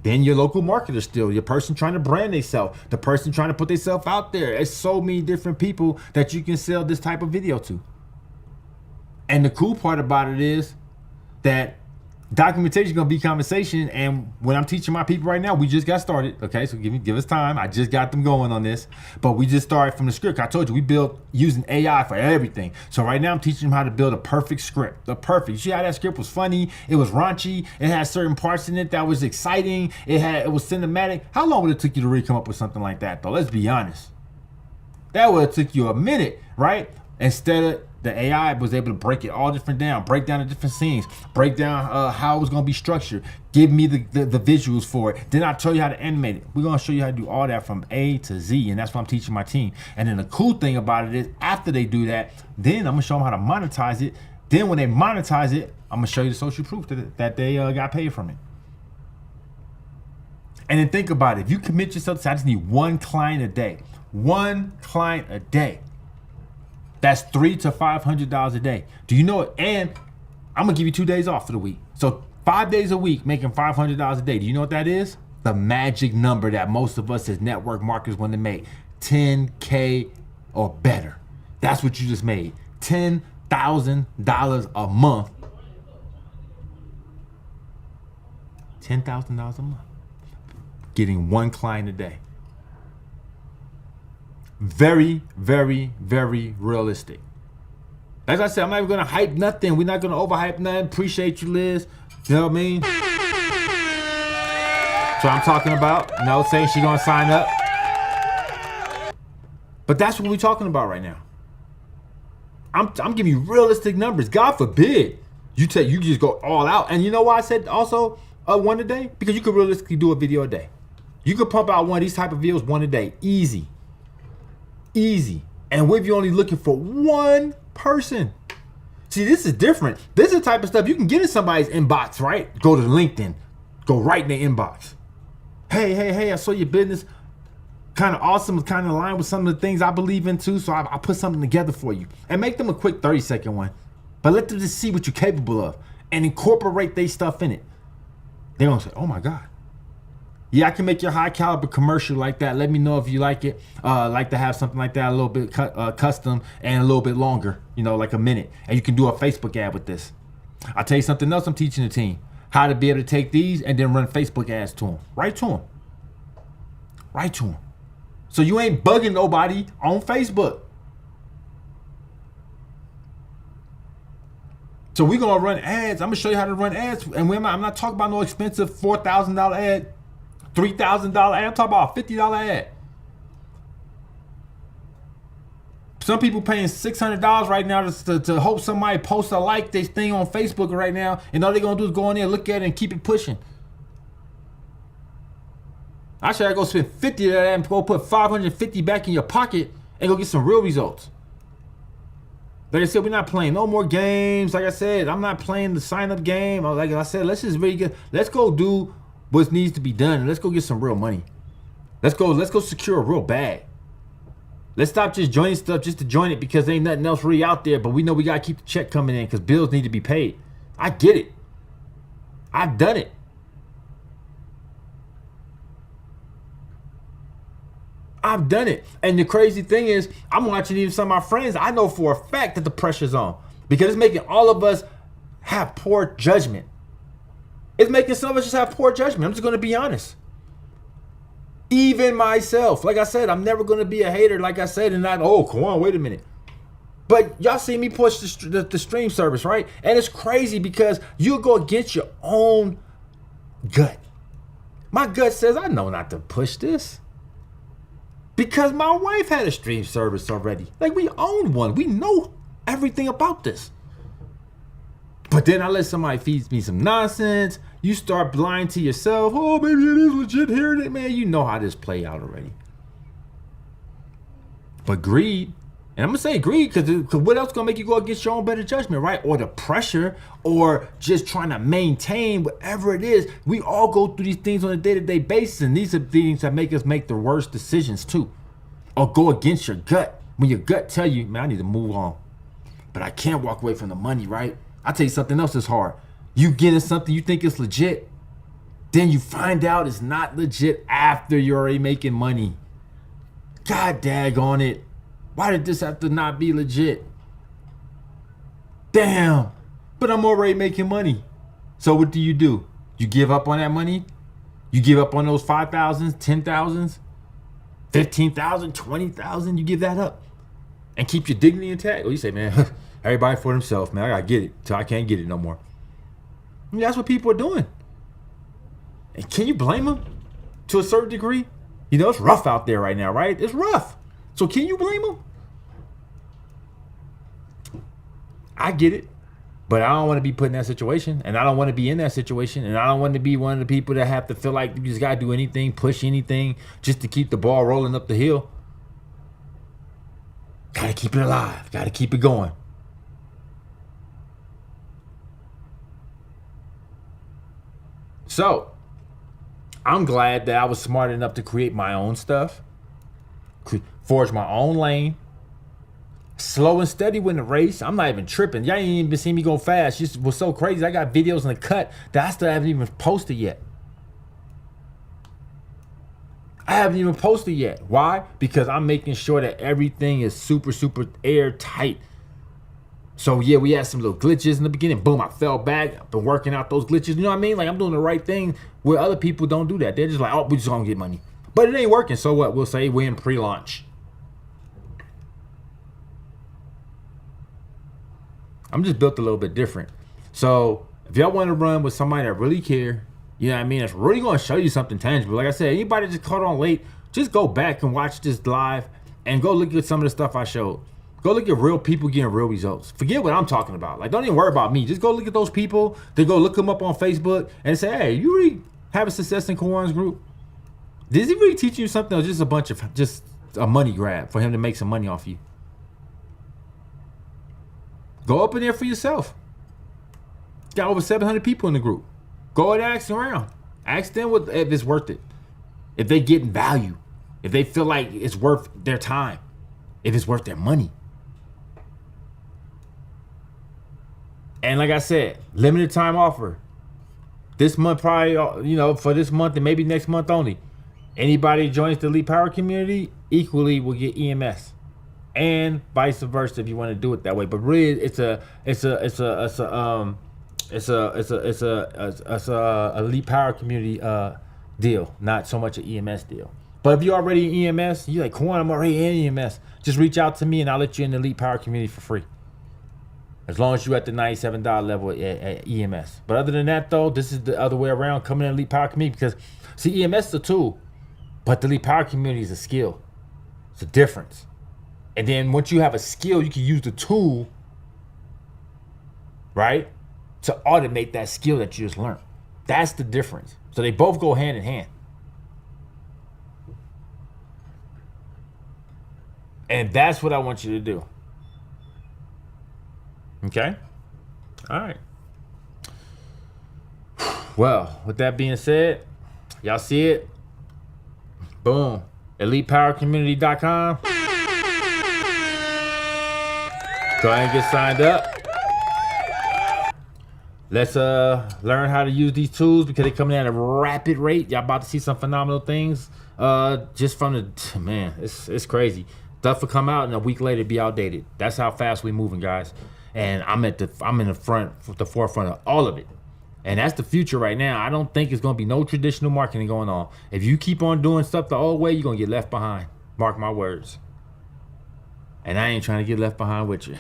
Then your local marketer still, your person trying to brand themselves, the person trying to put themselves out there. It's so many different people that you can sell this type of video to. And the cool part about it is that documentation is gonna be conversation. And when I'm teaching my people right now, we just got started. Okay, so give us time. I just got them going on this, but we just started from the script. I told you we built using AI for everything. So right now I'm teaching them how to build a perfect script. You see how that script was funny? It was raunchy. It had certain parts in it that was exciting. It was cinematic. How long would it take you to really come up with something like that, though? Let's be honest. That would have took you a minute, right? Instead of the AI was able to break it all different down, break down the different scenes, break down how it was going to be structured, give me the visuals for it. Then I'll show you how to animate it. We're going to show you how to do all that from A to Z, and that's what I'm teaching my team. And then the cool thing about it is after they do that, then I'm going to show them how to monetize it. Then when they monetize it, I'm going to show you the social proof that they got paid from it. And then think about it. If you commit yourself to, I just need one client a day. One client a day. That's $300 to $500 a day. Do you know it? And I'm gonna give you 2 days off for the week. So 5 days a week, making $500 a day. Do you know what that is? The magic number that most of us as network marketers want to make. $10K or better. That's what you just made. $10,000 a month. $10,000 a month. Getting one client a day. Very, very, very realistic. As I said, I'm not even gonna hype nothing. We're not gonna overhype nothing. Appreciate you, Liz. You know what I mean? So I'm talking about, no saying she gonna sign up. But that's what we're talking about right now. I'm giving you realistic numbers. God forbid you just go all out. And you know why I said also one a day? Because you could realistically do a video a day. You could pump out one of these type of videos one a day. Easy. And what if you're only looking for one person? See, this is different. This is the type of stuff you can get in somebody's inbox, right? Go to LinkedIn. Go right in their inbox. Hey, I saw your business. Kind of awesome. Kind of aligned with some of the things I believe in too. So I put something together for you. And make them a quick 30-second one. But let them just see what you're capable of. And incorporate their stuff in it. They're going to say, oh my God. Yeah, I can make your high caliber commercial like that. Let me know if you like it. Like to have something like that, a little bit custom and a little bit longer, you know, like a minute. And you can do a Facebook ad with this. I'll tell you something else I'm teaching the team. How to be able to take these and then run Facebook ads to them. Right to them. So you ain't bugging nobody on Facebook. So we're going to run ads. I'm going to show you how to run ads. And I'm not talking about no expensive $4,000 ad. $3,000 ad. I'm talking about a $50 ad. Some people paying $600 right now to hope somebody posts a like this thing on Facebook right now, and all they're gonna do is go in there, look at it, and keep it pushing. I should go spend $50 of that and go put $550 back in your pocket and go get some real results. Like I said, we're not playing no more games. Like I said, I'm not playing the sign-up game. Like I said, let's just really get. Let's go do what needs to be done, and let's go get some real money. Let's go secure a real bag. Let's stop just joining stuff just to join it because there ain't nothing else really out there, but we know we gotta keep the check coming in because bills need to be paid. I get it. I've done it. And the crazy thing is, I'm watching even some of my friends, I know for a fact that the pressure's on because it's making all of us have poor judgment. It's making some of us just have poor judgment. I'm just going to be honest. Even myself. Like I said, I'm never going to be a hater, like I said, and not, oh, come on, wait a minute. But y'all see me push the stream service, right? And it's crazy because you go against your own gut. My gut says I know not to push this because my wife had a stream service already. Like, we own one. We know everything about this. But then I let somebody feed me some nonsense. You start blind to yourself. Oh, maybe it is legit here. Man, you know how this play out already. But greed, and I'm going to say greed because what else going to make you go against your own better judgment, right? Or the pressure, or just trying to maintain whatever it is. We all go through these things on a day-to-day basis, and these are things that make us make the worst decisions too. Or go against your gut. When your gut tell you, man, I need to move on. But I can't walk away from the money, right? I'll tell you something else that's hard. You get in something you think is legit, then you find out it's not legit after you're already making money. God daggone it. Why did this have to not be legit? Damn, but I'm already making money. So what do? You give up on that money? You give up on those 5,000s, 10,000s, 15,000, 20,000, you give that up and keep your dignity intact? Or you say, man, everybody for themselves, man. I gotta get it till I can't get it no more. I mean, that's what people are doing. And can you blame them to a certain degree? You know, it's rough out there right now, right? It's rough. So can you blame them? I get it. But I don't want to be put in that situation. And I don't want to be in that situation. And I don't want to be one of the people that have to feel like you just got to do anything, push anything, just to keep the ball rolling up the hill. Got to keep it alive. Got to keep it going. So, I'm glad that I was smart enough to create my own stuff, forge my own lane, slow and steady win the race. I'm not even tripping. Y'all ain't even seen me go fast. It was so crazy. I got videos in the cut that I still haven't even posted yet. Why? Because I'm making sure that everything is super, super airtight. So yeah, we had some little glitches in the beginning. Boom, I fell back. I've been working out those glitches. You know what I mean? Like, I'm doing the right thing where other people don't do that. They're just like, oh, we just gonna get money. But it ain't working. So what? We'll say we're in pre-launch. I'm just built a little bit different. So if y'all want to run with somebody that really care, you know what I mean, that's really going to show you something tangible. Like I said, anybody just caught on late, just go back and watch this live and go look at some of the stuff I showed. Go look at real people getting real results. Forget what I'm talking about. Like, don't even worry about me. Just go look at those people. Then go look them up on Facebook and say, hey, you really having success in Kawan's group? Is he really teaching you something, or just a money grab for him to make some money off you? Go up in there for yourself. Got over 700 people in the group. Go and ask around. Ask them if it's worth it. If they getting value. If they feel like it's worth their time. If it's worth their money. And like I said, limited time offer. This month probably, you know, for this month and maybe next month only. Anybody who joins the Elite Power community equally will get EMS. And vice versa if you want to do it that way. But really it's a Elite Power community deal, not so much an EMS deal. But if you're already in EMS, you're like, Kawan, I'm already in EMS. Just reach out to me and I'll let you in the Elite Power community for free. As long as you're at the $97 level at EMS. But other than that, though, this is the other way around, coming in the Elite Power community. Because, see, EMS is a tool, but the Elite Power community is a skill. It's a difference. And then once you have a skill, you can use the tool, right, to automate that skill that you just learned. That's the difference. So they both go hand in hand. And that's what I want you to do. Okay? All right. Well, with that being said, y'all see it? Boom. ElitePowerCommunity.com. Go ahead and get signed up. Let's learn how to use these tools because they're coming at a rapid rate. Y'all about to see some phenomenal things. Just from the, man, it's crazy. Stuff will come out and a week later be outdated. That's how fast we moving, guys. And I'm in the forefront of all of it. And that's the future right now. I don't think it's gonna be no traditional marketing going on. If you keep on doing stuff the old way, you're gonna get left behind. Mark my words. and I ain't trying to get left behind with you.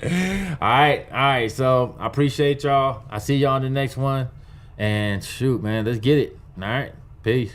All right. So I appreciate y'all. I see y'all on the next one. And shoot, man, let's get it. All right. Peace.